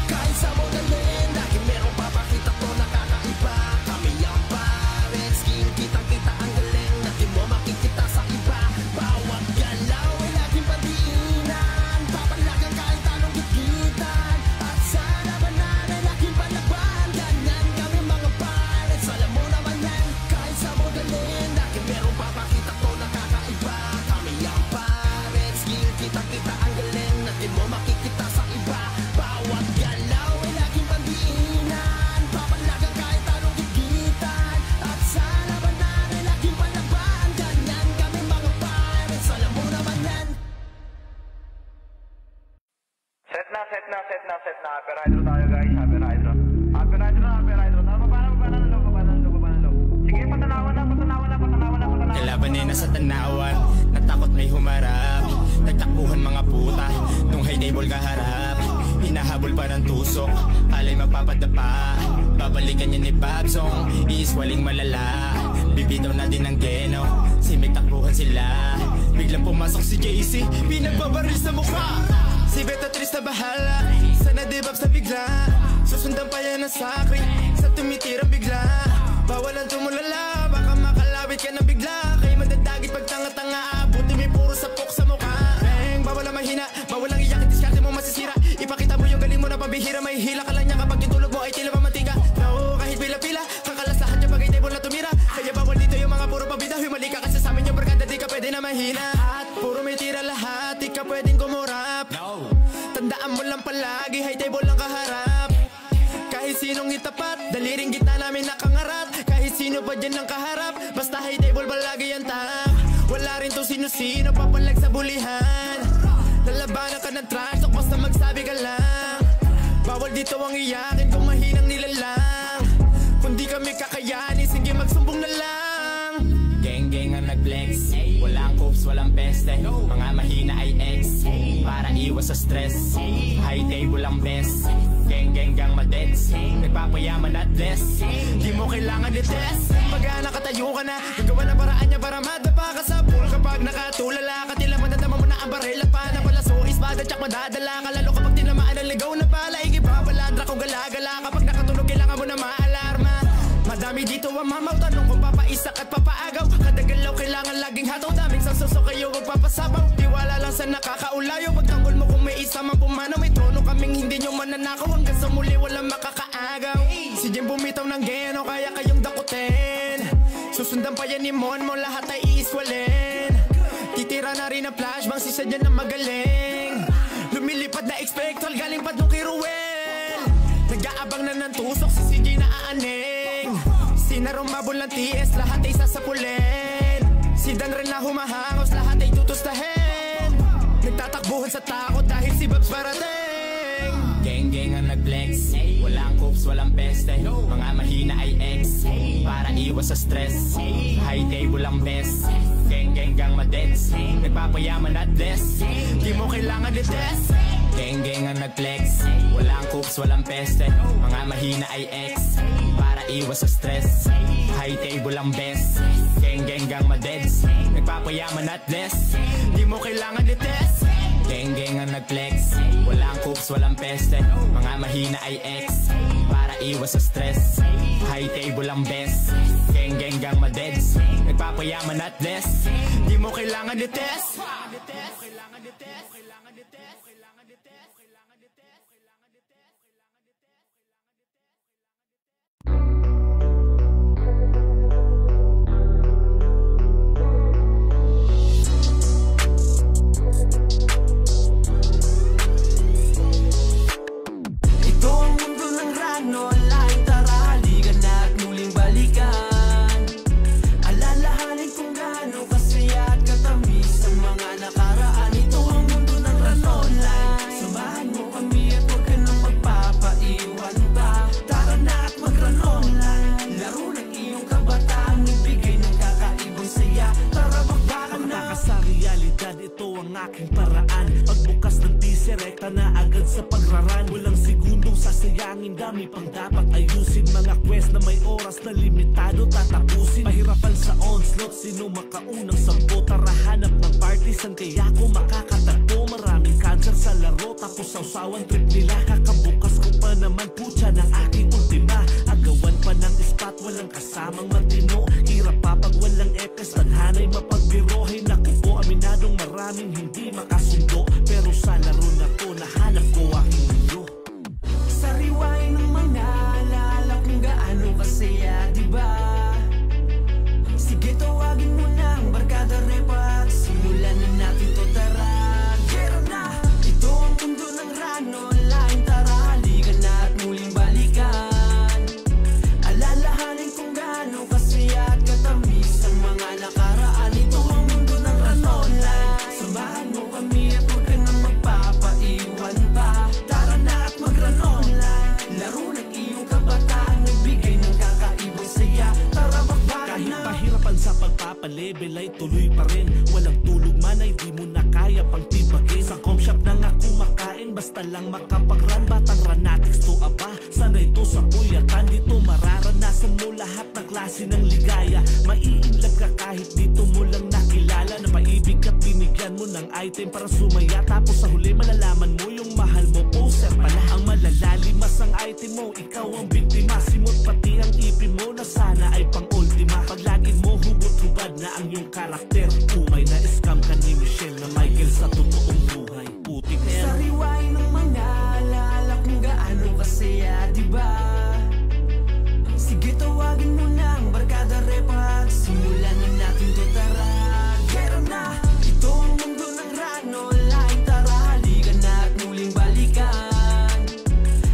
Kahit sa modalin, lagi merong papakita to na kakaiba. Kami ang pares, skill, kitang-kita ang galing na di mo makikita sa iba. Bawat galaw ay laging padiinan, papalagang kahit anong gitgitan. At sa labanan ay laging palaban. Ganyan kami mga pares, alam mo naman yan. Kahit sa modalin, lagi merong papakita to na kakaiba. Kami ang pares, skill, kitang-kita ang galing na di mo makikita sa iba. Bawat galaw ay laging pandiinan, papalagang kahit anong gitgitan. At sa labanan ay laging palaban. Ganyan kami mga pares, alam mo naman yan. Set na. Upper hydro tayo guys, upper hydro. Upper hydro. Baba na low. Sige, patanawan na. Kalaban na sa tanawan, natakot may humarap. Nagtakbuhan mga puta, nung high table kaharap. Hinahabol pa ng tusok, alay mapapadapa. Babalikan niya ni Babsong, iiswaling malala. Bibitaw na din ng geno, simik takbuhan sila. Biglang pumasok si JC, pinagbabaril sa mukha. Si Beatrice na bahala, sana di Babs na bigla. Susundan pa yan ng sakri, sa tumitirang bigla. Bawalan tumulala, baka makalawit ka na bigla. Kaya madadagit pag tanga-tanga, buti may puro sapok sa mukha. Bawal ang mahina, bawal ang iyak, diskarte mo masisira. Ipakita mo yung galing mo na pabihira. May hila ka lang niya kapag itulog mo ay tila mamantika. No, kahit pila-pila, kakalas lahat yung bagay table na tumira. Kaya bawal dito yung mga puro pabida. Humali ka kasi sa amin yung barkada, di ka pwede na mahina. At puro may tira lahat, di ka pwedeng kumurap. Tandaan mo lang palagi, high table lang kaharap. Kahit sinong itapat, daliring gitna namin nakangarap. Kahit sino pa dyan ang kaharap, basta high table palagi yan tap. Wala rin to sino-sino, papalag sa bulihan. Lalabanan ka ng trash talk, basta magsabi ka lang. Bawal dito ang iyakin kung mahinang nilalang. Kung di kami kakayanin, sige magsumbong na lang. Geng-geng ang nag-flex, walang coops, walang peste. Mga mahina ay ex, para iwas sa stress. High table ang best, geng-geng gang madets. Nagpapayaman at less, di mo kailangan i-test. Pag nakatayo ka na, gagawa na paraan niya para madapa ka sa pool. Kapag nakatulala ka, tila madadama mo na ang baril. At paana pala so ispada, tsak madadala ka. Lalo kapag tinamaan ang ligaw na pala, ikipapaladra kung gala-gala. Kapag nakatulog, kailangan mo na maalarma. Madami dito ang mamaw, tanong kung papaisak at papaagaw. Kadagalaw, kailangan laging hataw. Daming sasusok kayo, magpapasabaw. Tiwala lang sa nakakaulayo. Pagtanggol mo kung may isa man pumanaw. May trono kaming hindi nyo mananakaw. Hanggang sa muli, walang makakaagaw. Si Jem bumitaw ng geno, kaya kayong dakutin. Susundan pa yan ni Mon mo, lahat ay iiswalin. Titira na rin ang flashbang, si Sadyan na magaling. Lumilipad na expectol, galing pa nung kay Ruel. Nag-aabang na ng tusok, si CJ na aaning. Sinarumabol ng TS, lahat ay sasapulin. Si Dan rin na humahangos, lahat ay tutustahin. Nagtatakbuhan sa takot dahil si Babs parating. Geng-geng ang nag-flex, walang coops, walang peste. Mga mahina ay ex, para iwas sa stress. High table ang best, geng-geng gang madets. Nagpapayaman at less, di mo kailangan i-test. Geng-geng ang nag-flex, walang coops, walang peste. Mga mahina ay ex, para iwas sa stress. High table ang best, geng-geng gang madets. Nagpapayaman at less, di mo kailangan i-test. Geng-geng ang nag-flex, walang coops, walang peste. Mga mahina ay ex, para iwas sa stress. High table ang best, geng-geng gang madeds. Nagpapayaman at less, di mo kailangan i-test. aking paraan. Pagbukas ng teaser, rekta na agad sa pagraran. Walang segundong sasayangin, dami pang dapat ayusin. Mga quest na may oras na limitado tatapusin. Mahirapan sa onslaught, sino makaunang sampo? Tara hanap ng partisan, kaya ko makakatagpo. Maraming cancer sa laro, tapos sausawan trip nila. Kakabukas ko pa naman putya ng aking ultima. Agawan pa ng spot, walang kasamang matino. Hirap pa pag walang epes, tadhanay mapagbiro. Hay naku po, aminadong maraming hindi makasundo. Pero sa laro na to, nahanap ko aking mundo. Sariwain ng mga alala kung gaano kasaya, diba? Sige, tawagin mo ng barkada repa at simulan na natin to, tara. Gera na! Ito ang mundo ng Rano Online, tara halika na at muling balikan. Alalahanin kung gaano kasaya at katamis ang mga nakaraan. Ito ang mundo ng Rano Online. Samahan mo kami at huwag ka nang magpapaiwan pa. Tara na at mag-Rano Online. Laro ng iyong kabataan, nagbigay ng kakaibang saya. Tara magbakan na. Kahit pahirapan sa pagpapalevel ay tuloy pa rin. Walang tulog man ay di mo na kaya pang tibagin. Sa com shop na nga kumakain, basta lang makapag-run. Batang ranatics to aba, sanay to sa puyatan. Dito mararanasan mo lahat ng klase ng ligaya. Maiinlove ka kahit dito mo lang nakilala. Na maibig at binigyan mo ng item para sumaya. Tapos sa huli malalaman mo yung mahal mo poser pala. Ang malalalimas ang item mo, ikaw ang biktima. Simot pati ang ipin mo na sana ay pang-ultima. Paglagin mo hubot-hubad na ang iyong karakter. Umay na scam ka ni Michelle na Michael sa totoong buhay. Putik na yan. Sariwain ng mga alala kung gaano kasaya, diba? Sige, tawagin mo ng barkada repa at simulan na natin to, tara. Gera na! Ito ang mundo ng Rano Online, tara halika na at muling balikan.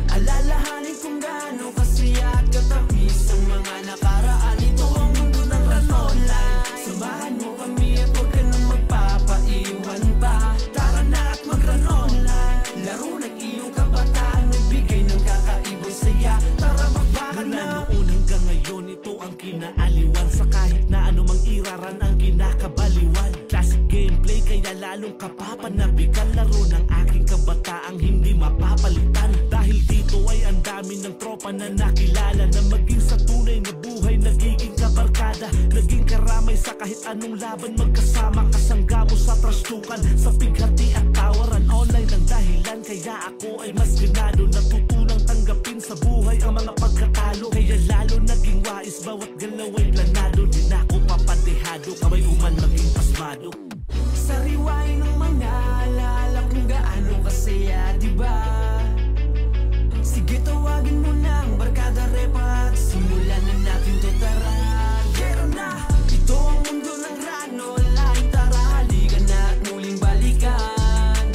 Alalahanin kung gaano kasaya at katamis ang mga nakaraan. Ito ang mundo ng Rano Online. Samahan mo kami at huwag ka nang magpapaiwan pa. Tara na at mag-Rano Online. Laro ng iyong kabataan, nagbigay ng kakaibang saya. Tara magbakan na. Mula noon hanggang ngayon, ito ang kinaaliwan. Sa kahit na anumang iraran ang kinakabaliwan. Classic gameplay, kaya lalong kapapanabikan. Laro ng aking kabataang hindi mapapalitan. Dahil dito ay ang dami ng tropa na nakilala. Na maging sa tunay na buhay, nagiging kabarkada. Naging karamay sa kahit anong laban. Magkasama kasangga mo sa trastukan. Sa pighati at tawaran, online ang dahilan. Kaya ako ay mas ganado, natutunang tanggapin sa buhay ang mga pagkatalo. Kaya lalo naging wais, bawat galaw ay planado. Di na ako papadehado, kamay uman maging pasmado. Sariwain ng mga alala kung gaano kasaya, diba? Sige, tawagin mo ng barkada repa at simulan na natin to, tara. Gera na! Ito ang mundo ng Rano Online, tara halika na at muling balikan.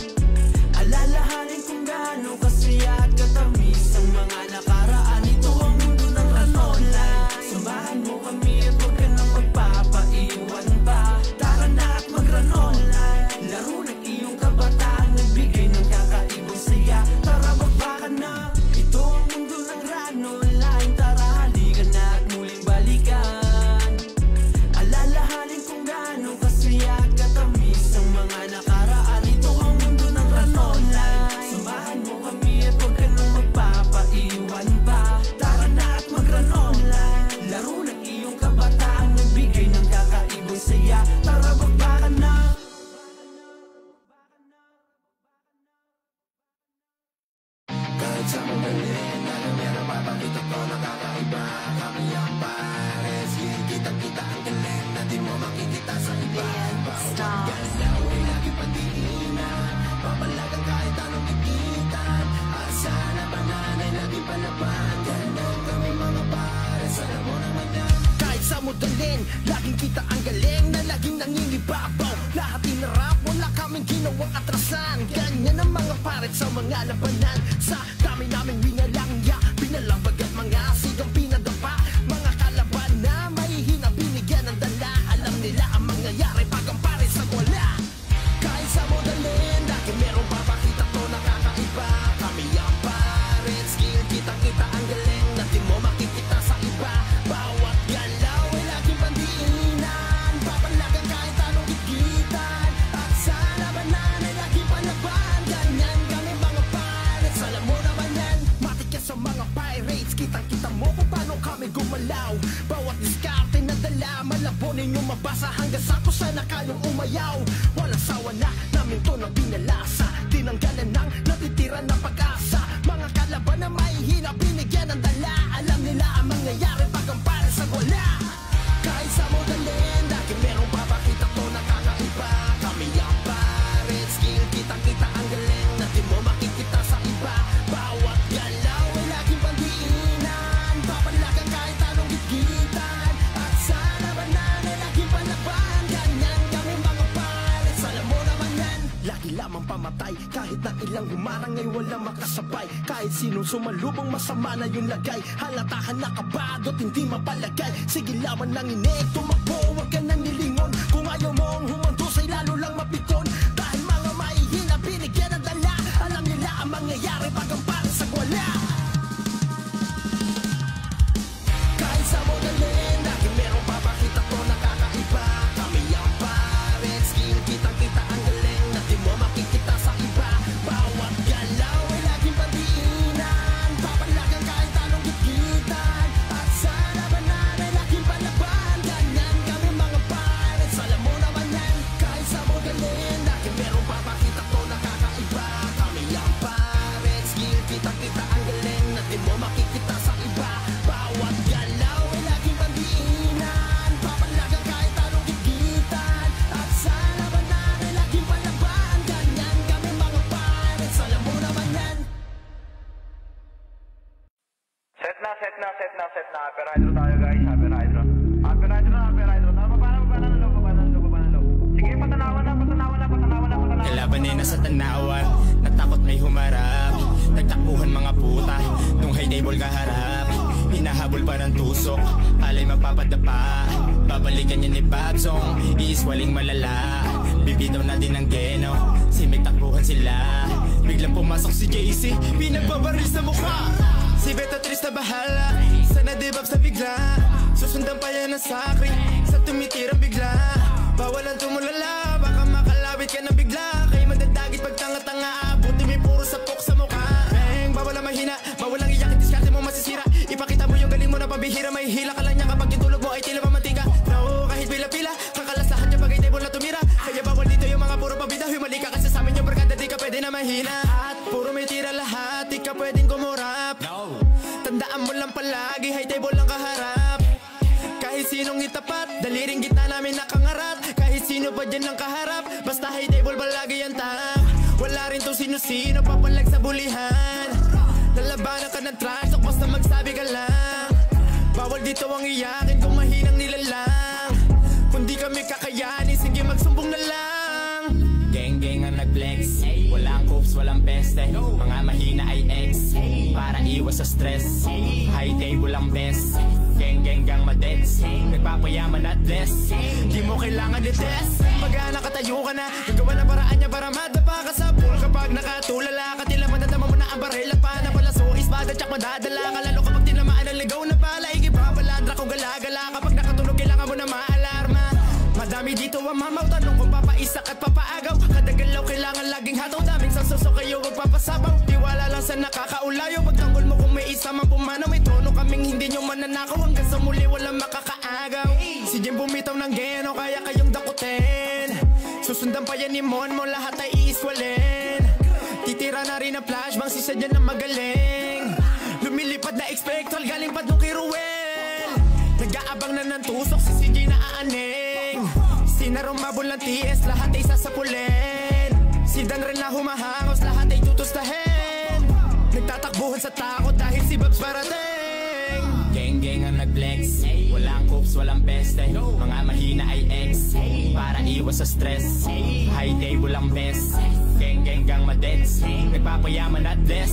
Alalahanin kung gaano kasaya at katamis ang mga nakaraan. Ito ang mundo ng Rano Online. Samahan mo kami at huwag ka nang magpapaiwan pa. Tara na at mag-Rano Online. Laro ng iyong kabataan, nagbigay ng kakaibang saya. Tara magbakan na. Ito ang mundo ng Rano Online, tara halika na at muling balikan. Alalahanin kung gaano kasaya at katamis ang mga nakaraan. Ito ang mundo ng Rano Online. Samahan mo kami at huwag ka nang magpapaiwan pa. Tara na at mag-Rano Online. Laro ng iyong kabataan, nagbigay ng kakaibang saya. Tara magbakan na. Kahit sa magaling, alam niya na papakita ko nakakaiba. Kami ang pares, kitang-kita ang galing na di mo makikita sa iba. Bawat galaw ay lagi pa diinan, papalagan kahit anong ikitan. ginawang atrasan. Ganyan ang mga paret sa mga labanan. Sa dami naming winalang pinalabag at mga sigang pinadapa. Mga kalaban na mahihina binigyan ng dala. Alam nila ang mangyayari pag ang pares sa wala. Kahit sa modalin, lagi merong papakita to nakakaiba. Kami ang pares, skill kitang-kita ang galing na di mo makikita sa iba. Bawat galaw ay laging pandiinan, papalagan kahit anong gigitan. At sa labanan ay laging palaban. Ganyan kami mga pirates, alam mo naman yan. Matik yan sa mga pirates, kitang-kita mo kung paano kami gumalaw. Bawat diskarte na dala, malabo ninyo mabasa hanggang sa kung saan na kayong umayaw. Walang sawa na namin to na binalasa, tinanggalan ng natitira na pag-asa. Mga kalaban na mahihina binigyan ng dala. Alam nila ang mangyayari pag ang pares sa wala. Kahit sa modalin, lagi merong papakita to nakakaiba. Kami ang pares, skill kitang-kita ang galing na di mo makikita sa iba. Bawat galaw ay laging pandiinan, papalagan kahit anong gigitan. At sa labanan ay laging palaban. Ganyan kami mga pares, alam mo naman yan. Lagi lamang pamatay, kahit na ilang humarang ay walang makasabay. Kahit sino sumalubong masama na yung lagay. Halatahan na kabado't hindi mapalagay. Sige laman lang inig, tumakbo, huwag ka nang nilingon. Kung ayaw mong humandusay lalo lang mapikon. Dahil mga mahihina binigyan ng dala. Alam nila ang mangyayari pag ang pares sa wala. Kahit sa modalin, lagi merong papakita to nakakaiba. Kami ang pares, skill kitang-kita ang galing na di mo makikita sa iba. Bawat galaw ay laging pandiinan, papalagan kahit anong gigitan. At sa labanan ay laging palaban. Ganyan kami mga pares, alam mo naman yan. Kahit sa modalin, lagi merong papakita to nakakaiba. Kami ang pares, skill kitang-kita ang galing na di mo makikita sa iba. Bawat galaw ay laging pandiinan, papalagan kahit anong gigitan. At sa labanan ay laging palaban. Ganyan kami mga pares, alam mo naman yan. Set na. Upper hydro tayo guys, upper hydro. Upper hydro. Pababa ng loob. Sige, patanawan na. Kalaban ay nasa tanawan, natakot may humarap. Nagtakbuhan mga puta, nung high table kaharap. Hinahabol pa ng tusok, alay mapapadapa. Babalikan niya ni Babsong, iiswaling malala. Bibitaw na din ang geno, simig takbuhan sila. Biglang pumasok si JC, pinagbabaril sa mukha. Si Beatrice na bahala, sana di Babs na bigla. Susundan pa yan ng sakri, sa tumitirang bigla. Bawalan tumulala, baka makalawit ka na bigla. Kaya madadagit pag tanga-tanga, buti may puro sapok sa mukha. Bang, bawal ang mahina, bawal ang iyak, diskarte mo masisira. Ipakita mo yung galing mo na pambihira, may hila ka lang niya kapag yung tulog mo ay tila pamatika. No, kahit pila-pila, kakalasahan niya pag ay table na tumira. Kaya bawal dito yung mga puro pabida, humali ka kasi sa amin yung barkada, di ka pwede na mahina. At puro may tira lahat, di ka pwedeng kumurap. Tandaan mo lang palagi, high table lang kaharap. Kahit sinong itapat, daliring gitna namin nakangarap. Kahit sino pa dyan lang kaharap, basta high table palagi ang tap. Wala rin to sino-sino, papalag sa bulihan. Lalabanan ka ng trash talk, basta magsabi ka lang. Bawal dito ang iyakin kung mahinang nilalang. Kung di kami kakayanin, sige magsumbong na lang. Gang-gang ang nag-flex, walang coops, walang peste. Mga mahina ay ex, para iwas sa stress. High table ang best, gang madets. Nagpapayaman at bless, di mo kailangan i-test. Pag nakatayo ka na, gagawa na paraan niya para madapa ka sa pool. Kapag nakatulala ka, tila madadama mo na ang baril. At pa na pala so ispada, tsak madadala ka. Lalo kapag tinamaan ang ligaw na pala, ikipapaladra ko gala-gala. Kapag nakatulog, kailangan mo na maalarma. Madami dito ang mamaw, tanong kung papaisak at papaagaw. Kadagalaw, kailangan laging hataw. Daming sasoso kayo, wag papasabaw. Tiwala lang sa nakakaulayo, pagtanggol mo kung may isa mang pumanaw. May trono kaming hindi nyo mananakaw, hanggang sa muli walang makakaagaw. Si Jim bumitaw ng geno, kaya kayong dakutin. Susundan pa yan ni Mon mo, lahat ay iiswalin. Titira na rin ang flashbang, si Sadyan na magaling. Lumilipad na expectol, galing pa nung kay Ruel. Nag-aabang na ng tusok, si CJ na aaning. Sinarumabol ng TS, lahat ay sasapulin. Si Dan rin na humahangos, lahat ay tutustahin. Nagtatakbuhan sa takot dahil si Babs parating. Gang ang nag-flex, walang coops, cooks, walang peste. Mga mahina ay ex, para iwas sa stress. High table ang best, geng gang madets. Nagpapayaman at des,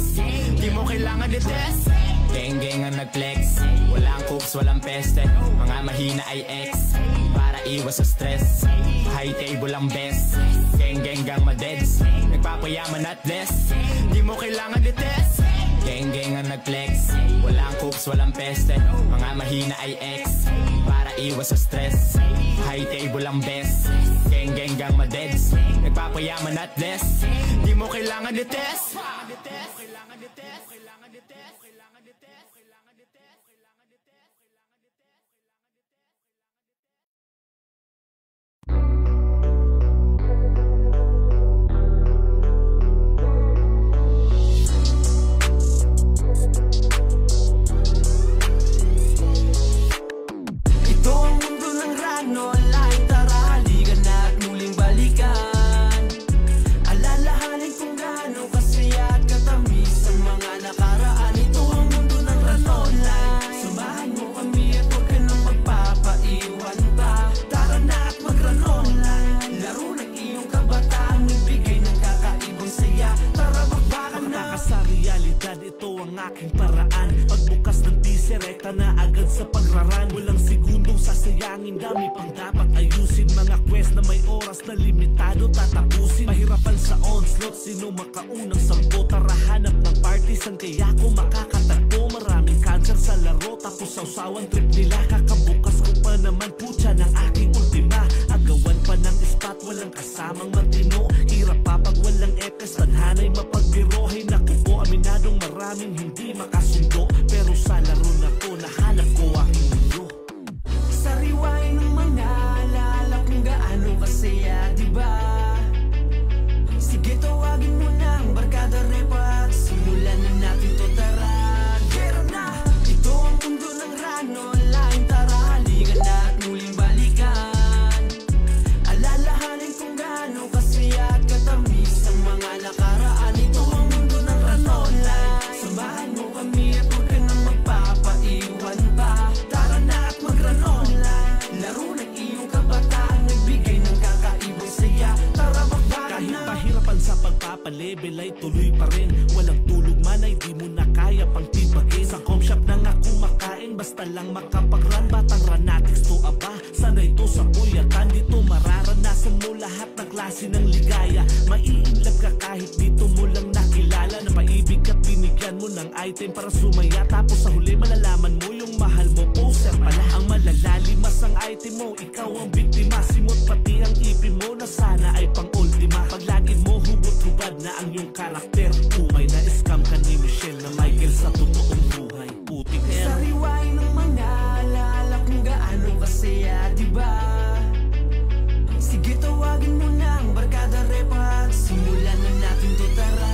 di mo kailangan detest. Geng ang nag-flex, walang cooks, walang peste. Mga mahina ay ex, para iwas sa stress. High table ang best, geng gang madets. Nagpapayaman at des, di mo kailangan detest. Geng ang nag-flex, walang cooks, walang peste. Mga mahina ay ex, para iwas sa stress. High table ang best, geng gang madeds. Nagpapayaman at des, di mo kailangan detest. Ito ang mundo ng rano, lain tara halika na at muling balikan. Alalahanin kung gaano kasaya at katamis ang mga nakaraan. Ito ang mundo ng rano online. Samahan mo kami at huwag ka nang magpapaiwan pa. Tara na at mag-run online. Laro ng iyong kabataan, nagbigay ng kakaibang saya. Tara magbakan na. Makaka sa realidad, ito ang aking paraan. Pagbukas ng diserekta na agad sa pagraran. Walang segundong sasayangin, dami pang dapat ayusin. Mga quest na may oras na limitado tatapusin. Mahirapan sa onslaught, sino makaunang sampo? Tara hanap ng partisan, kaya ko makakatagpo. Maraming cancer sa laro, tapos sausawan trip nila. Kakabukas ko pa naman putya ng aking ultima. Agawan pa ng spot, walang kasamang matino. Hirap pa pag walang epes, tadhana'y mapagbiro. Hay naku po, aminadong maraming hindi makasundo. Pero sa laro na po, nahanap ko aking mundo. Sariwain ng mga alala kung gaano kasaya, diba? Sige tawagin mo na ang barkada repa at simulan na natin to, tara. Gera na! Ito ang mundo ng rano, lain tara halika na at muling balikan. Alalahanin kung gaano kasaya at katamis ang mga nakaraan. Ito ang mundo ng rano online. Samahan mo kami at huwag ka nang magpapaiwan pa. Tara na at mag-run online. Laro ng iyong kabataan, nagbigay ng kakaibang saya. Tara magbakan Kahit na. pahirapan sa pagpapalebel ay tuloy pa rin. Walang tulog man ay di mo na kaya pang tibagin. Sa com shop na nga kumakain, basta lang makapag-run. Batang ranatics to aba, sanay to sa puyatan. Dito mararanasan mo lahat ng klase ng ligaya. Maiinlove ka kahit dito mo lang nakilala. Na paibig at binigyan mo ng item para sumaya. Tapos sa huli malalaman mo yung mahal mo poster pala. Ang malalalim ang item mo, ikaw ang biktima. Simot pati ang ipin mo na sana ay pang-ultima. Pag lagi mo hubot-hubad na ang iyong karakter, umay na scam ka ni Michelle na Michael sa totoong buhay. Puti kaya Sariwain ng mga alala kung gaano kasaya, diba? Sige tawagin mo na ang barkada repa at simulan na natin to, tara.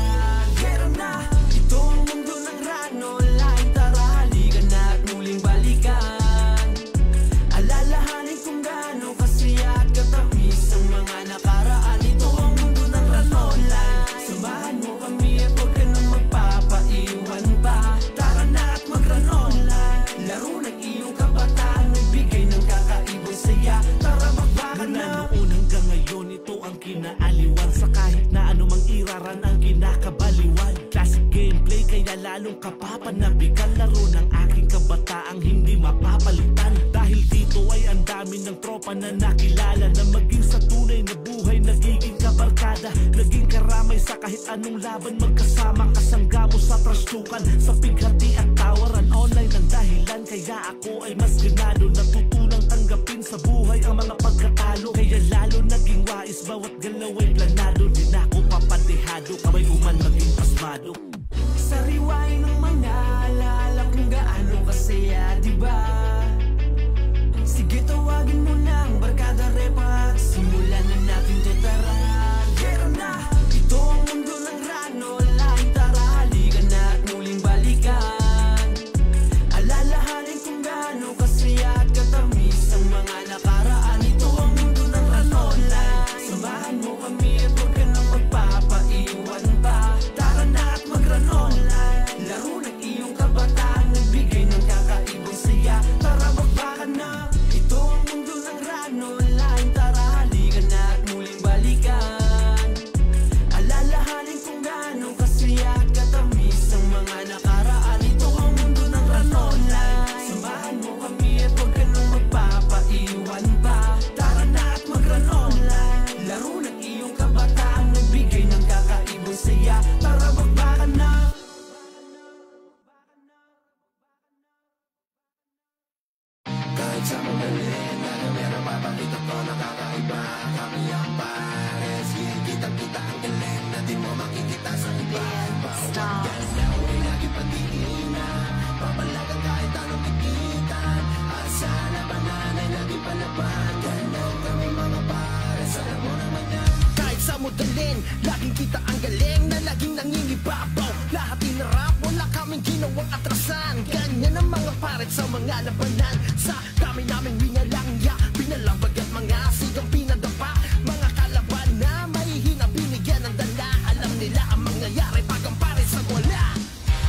Gera na! Ito ang mundo ng rano, lain tara halika na at muling balikan. Alalahanin kung gaano kasaya at katamis ang mga nakaraan. Ito ang mundo ng rano online. Samahan mo kami at huwag ka nang magpapaiwan pa. Tara na at mag-run online. Laro ng iyong kabataan, nagbigay ng kakaibang saya. Tara magbakan mula na. noon hanggang ngayon, ito ang kinaaliwan. Sa kahit na anumang iraran ang kinakabaliwan. Classic gameplay kaya lalong kapapanabikan. Laro ng aking kabataang hindi mapapalitan. Dahil dito ay ang dami ng tropa na nakilala. Na maging sa tunay na buhay nagiging kabarkada. Naging karamay sa kahit anong laban. Magkasama kasangga mo sa trastukan. Sa pighati at tawaran, online ang dahilan. Kaya ako ay mas ganado. Natutunang tanggapin sa buhay ang mga pagkatalo. Kaya lalo naging wais, bawat galaw ay planado. Di na ako papadehado, kamay uman maging pasmado. Sariwain ng mga alala kung gaano kasaya, diba? Sige tawagin mo na ang barkada repa at simulan na natin to, tara. Gera na! Ito ang mundo ng rano, lain tara halika na at muling balikan. Alalahanin kung gaano kasaya at katamis ang mga nakaraan. Ito ang mundo ng rano online. Samahan mo kami at huwag ka nang magpapaiwan pa. Tara na at mag nangingibabaw. Lahat inarap, wala kaming ginawang atrasan. Ganyan ang mga paret sa mga labanan. Sa dami namin winalang ya, pinalabag at mga sigang pinadapa. Mga kalaban na mahihina, binigyan ng dala. Alam nila ang mangyayari pag ang paret sa wala.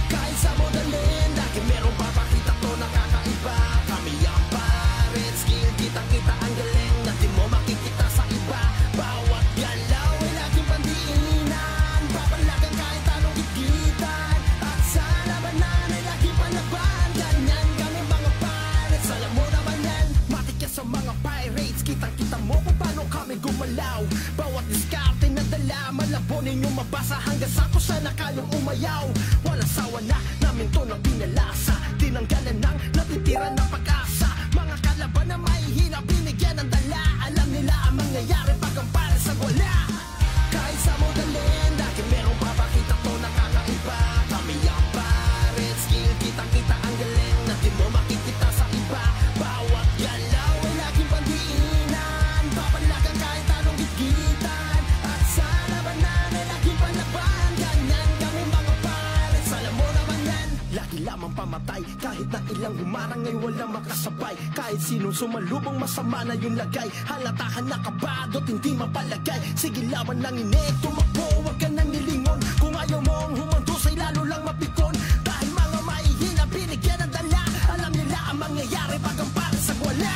Kahit sa modalin, lagi merong papakita to nakakaiba. Kami ang paret, skill kitang-kita ang galing na di mo makikita sa iba. Bawat galaw ay laging pandiinan, babalagan kahit anong gigitan. At sa labanan ay laging panaban. Ganyan kami mga pirates, alam mo naman yan. Matikas sa mga pirates, kitang-kita mo kung paano kami gumalaw. Bawat diskarte na dala, malabo ninyong mabasa hanggang sa kung saan na kayong umayaw. Walang sawa na namin to na pinalasa, tinanggalan ng natitira na pag-asa. Mga kalaban na mahihina, binigyan ng dala. Alam nila ang mangyayari pag ang pares sa wala. Kahit sa modalin, lagi merong papakita to nakakaiba. Kami ang pares, skill kitang-kita ang galing na di mo makikita sa iba. Bawat galaw ay laging pandiinan, babalagan kahit anong gigitan. At sa labanan ay laging panaban. Ganyan kami mga pares, alam mo naman yan. Lagi lamang pamatay, kahit na ilang humarang ay walang makasabay. Kahit sinong sumalubong masama na yung lagay. Halata ka nakabado't hindi mapalagay. Sige laban lang inig, tumakbo, huwag ka nang nilingon. Kung ayaw mong humandusay, lalo lang mapikon. Dahil mga mahihina, binigyan ng dala. Alam nila ang mangyayari pag ang pares sa wala.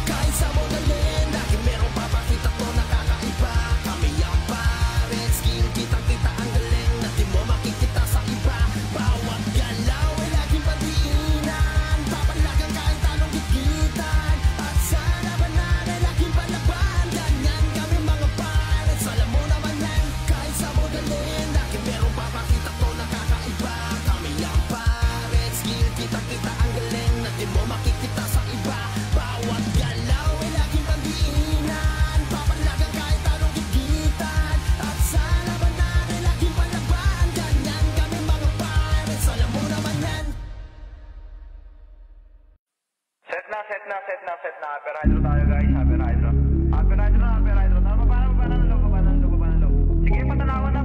Kahit sa modalin, lagi merong papakita to nakakaiba. Kami ang pares, skill kitang-kita ang galing na di mo makikita sa iba. Bawat galaw ay laging pandiinan, babalagan kahit anong gigitan. At sa labanan ay laging panaban. Ganyan kami mga pares, alam mo naman yan. Kahit sa modalin, lagi merong papakita to nakakaiba. Kami ang pares, skill kitang-kita ang galing na di mo makikita sa iba. Bawat galaw ay laging pandiinan, babalagan kahit anong gigitan. At sa labanan ay laging panaban. Ganyan kami mga pares, alam mo naman yan. Set na. Upper hydro tayo guys, upper hydro. Upper hydro. Tama ba ng low? Sige, patanawan na.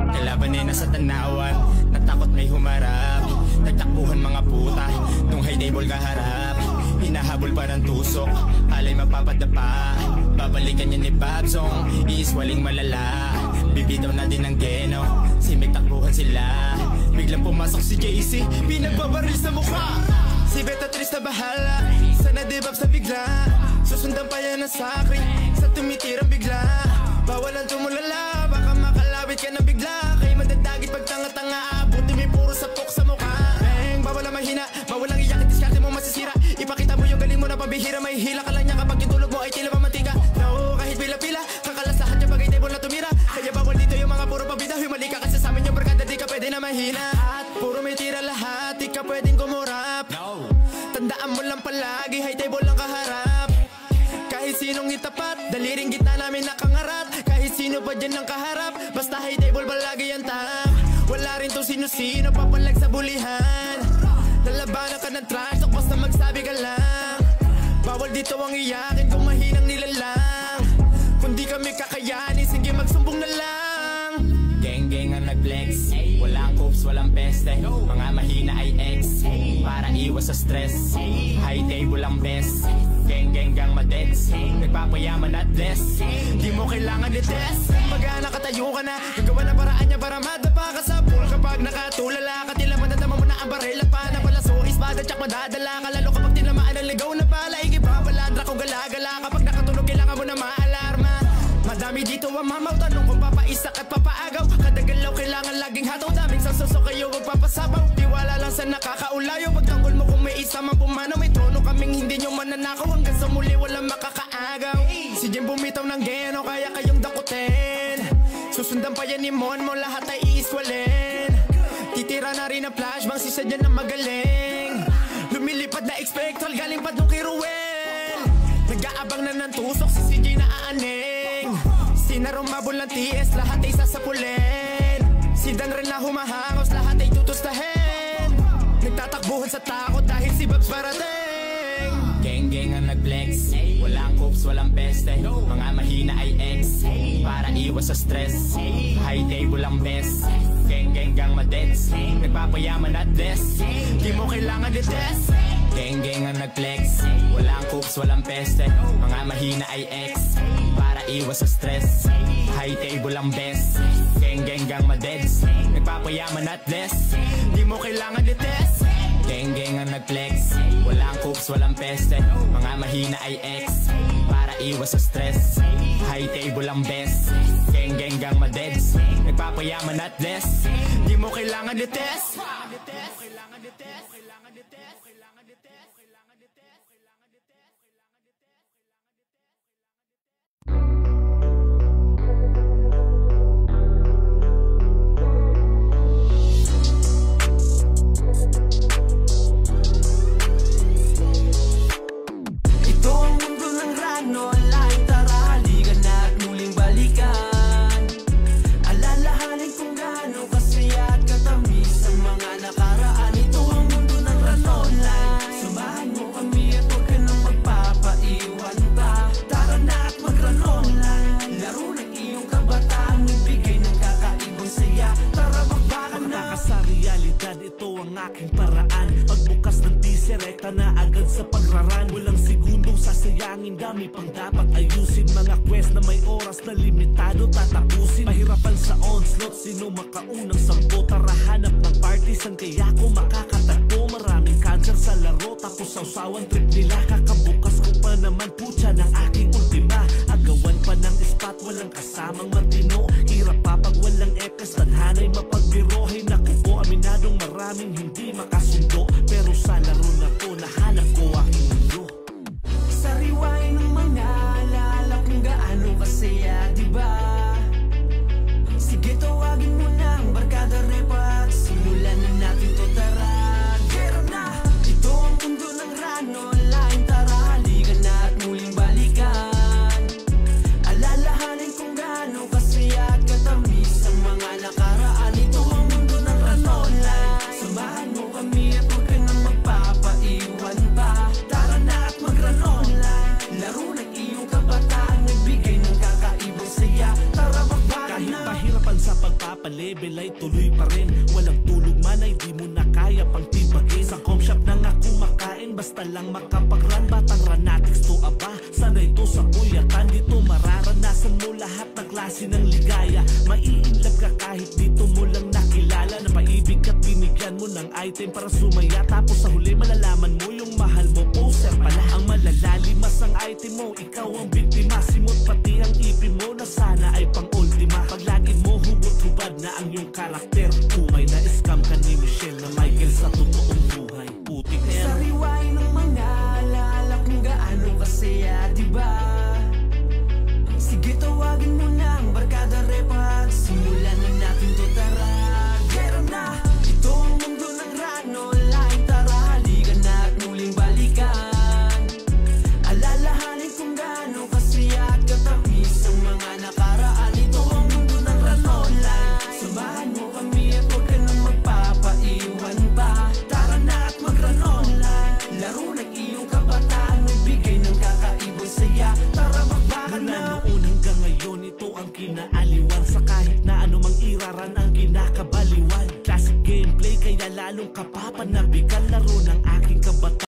Kalaban ay nasa tanawan, natakot may humarap. Nagtakbuhan mga puta, nung high table kaharap. Hinahabol pa ng tusok, alay mapapadapa. Babalikan niya ni Babsong, iiswaling malala. Bibitaw na din ng Geno, simik takbuhan sila. Biglang pumasok si JC, pinagbabaril sa mukha. Si Beatrice na bahala, sana dibab sa bigla. Susundan pa yan ng sakri, sa tumitirang bigla. Bawalan tumulala, baka makalawit ka na bigla. Kay madadagit pag tanga-tanga, buti may puro sapok sa mukha. Bang, bawal na mahina, bawal lang iyak, diskarte mo masisira. Ipakita mo yung galing mo na pabihira, may hila ka lang niya kapag itulog mo ay tila mamantika. No, kahit pila-pila, kakalasahan niya bagay table na tumira. Kaya bawal dito yung mga puro pabida, humali ka kasi sa amin yung barkada, di ka pwede na mahina. At puro may tira lahat, di ka pwedeng kumurap. Tandaan mo lang palagi, high table lang kaharap. Kahit sinong itapat, daliring gitna namin nakangarap. Kahit sino pa dyan ang kaharap, basta high table palagi yan tap. Wala rin to sino-sino, papalag sa bulihan. Lalabanan ka ng trash talk, basta magsabi ka lang. Bawal dito ang iyakin kung mahinang nilalang. Kung di kami kakayanin, sige magsumbong na lang. Geng-geng ang nag-flex, walang coops, walang peste. Mga mahina ay ex, para iwas sa stress. High table ang best, geng-geng gang madets. Nagpapayaman at bless, di mo kailangan i-test. Pagka nakatayo ka na, gagawa na paraan niya para madapa ka sa pool. Kapag nakatulala ka, tila madadama mo na ang baril. At pa na pala so ispada, tsak madadala ka. Lalo kapag tinamaan ang ligaw na pala, ikipapaladra ko gala-gala. Kapag nakatulog, kailangan mo na maalarma. Madami dito ang mamaw, tanong kung papaisak at papaagaw. Kada galaw kailangan laging hataw, daming sasosok kayo magpapasabaw. Tiwala lang sa nakakaulayo, pagtanggol mo kung may isa man pumanaw. May trono kaming hindi nyo mananakaw, hanggang sa muli walang makakaagaw. Si Jim bumitaw ng Geno, kaya kayong dakutin. Susundan pa yan ni Mon mo, lahat ay iiswalin. Titira na rin ang flashbang, si Sadya na magaling. Lumilipad na expectral, galing pa nung kay Ruel. Nag-aabang na ng tusok, si CJ na aaning. Sinarumabol ng TS, lahat ay sasapulin. Si Dan rin na humahangos, lahat ay tutustahin. Nagtatakbuhan sa takot dahil si Babs parating. Gang Geng-geng ang nag-flex, walang coops, walang peste. Mga mahina ay ex, para iwas sa stress. High table ang best, geng-geng gang madets. Nagpapayaman at bless, di mo kailangan detest. Geng-geng ang nag-flex, walang coops, walang peste. Mga mahina ay ex, para iwas sa stress. High table ang best, geng-geng gang madeds. Nagpapayaman at bless, di mo kailangan detest. Geng-geng ang nag-flex, walang coops, walang peste. Mga mahina ay ex, para iwas sa stress. High table ang best, geng-geng gang madeds. Nagpapayaman at bless, di mo kailangan detest. aking paraan. Pagbukas ng diserekta na agad sa pagraran. Walang segundong sasayangin, dami pang dapat ayusin. Mga quest na may oras na limitado tatapusin. Mahirapan sa onslaught, sino makaunang sampo? Tara hanap ng partisan, kaya ko makakatagpo. Maraming cancer sa laro, tapos sausawan trip nila. Kakabukas ko pa naman putya ng aking ultima. Agawan pa ng spot, walang kasamang matino. Hirap pa pag walang epes, tadhana'y mapagbiro. Hay naku po, aminadong maraming hindi makasundo. Pero sa laro na po, nahanap ko aking mundo. Sariwain ng mga alala kung gaano kasaya, diba? Sige, tawagin mo na ang barkada repa at simulan na natin to, tara. Gera na! Ito ang mundo ng rano, lain, tara. Halika na at muling balikan. Alalahanin kung gaano kasaya at katamis ang mga nakaraan. Ito ang mundo ng ranola. Samahan mo kami at huwag ka nang magpapaiwan pa. Tara na at magranola. Laro ng iyong kabataan, nagbigay ng kakaibang saya. Tara magbakan na. Kahit pahirapan sa pagpapalebel ay tuloy pa rin. Walang tulog man ay di mo na kaya pang tibagin. Sa com shop na nga kumakain, basta lang makapagran. Batang ranatics to aba, sanay to sa puyatan. Dito mararanasan mo lahat ng klase ng ligaya. Maiinlove ka kahit dito mo lang nakilala. Napaibig at binigyan mo ng item para sumaya. Tapos sa huli malalaman mo yung mahal mo poser pala. Ang malalalimas ang item mo, ikaw ang biktima. Simot pati ang ipin mo na sana ay pang ultima. Paglagin mo hubot-hubad na ang iyong karakter. Kumay na scam ka ni Michelle na Michael sa totoong buhay. Puti kaya Sariwain ng mga alala kung gaano kasaya, diba? Sige, tawagin mo na ang barkada repa at simulan na natin to, tara. Gera na! Ito ang mundo ng rano, lain, tara. Halika na at muling balikan. Alalahanin kung gaano kasaya at katamis ang mga nakaraan. Ito ang mundo ng ranola. Samahan mo kami at huwag ka nang magpapaiwan pa. Tara na at magranola. Laro ng iyong kabataan, nagbigay ng kakaibang saya. Tara magbakan na. mula noon hanggang ngayon, ito ang kinaaliwan. Sa kahit na anumang iraran ang kinakabaliwan. Classic gameplay, kaya lalong kapapan ng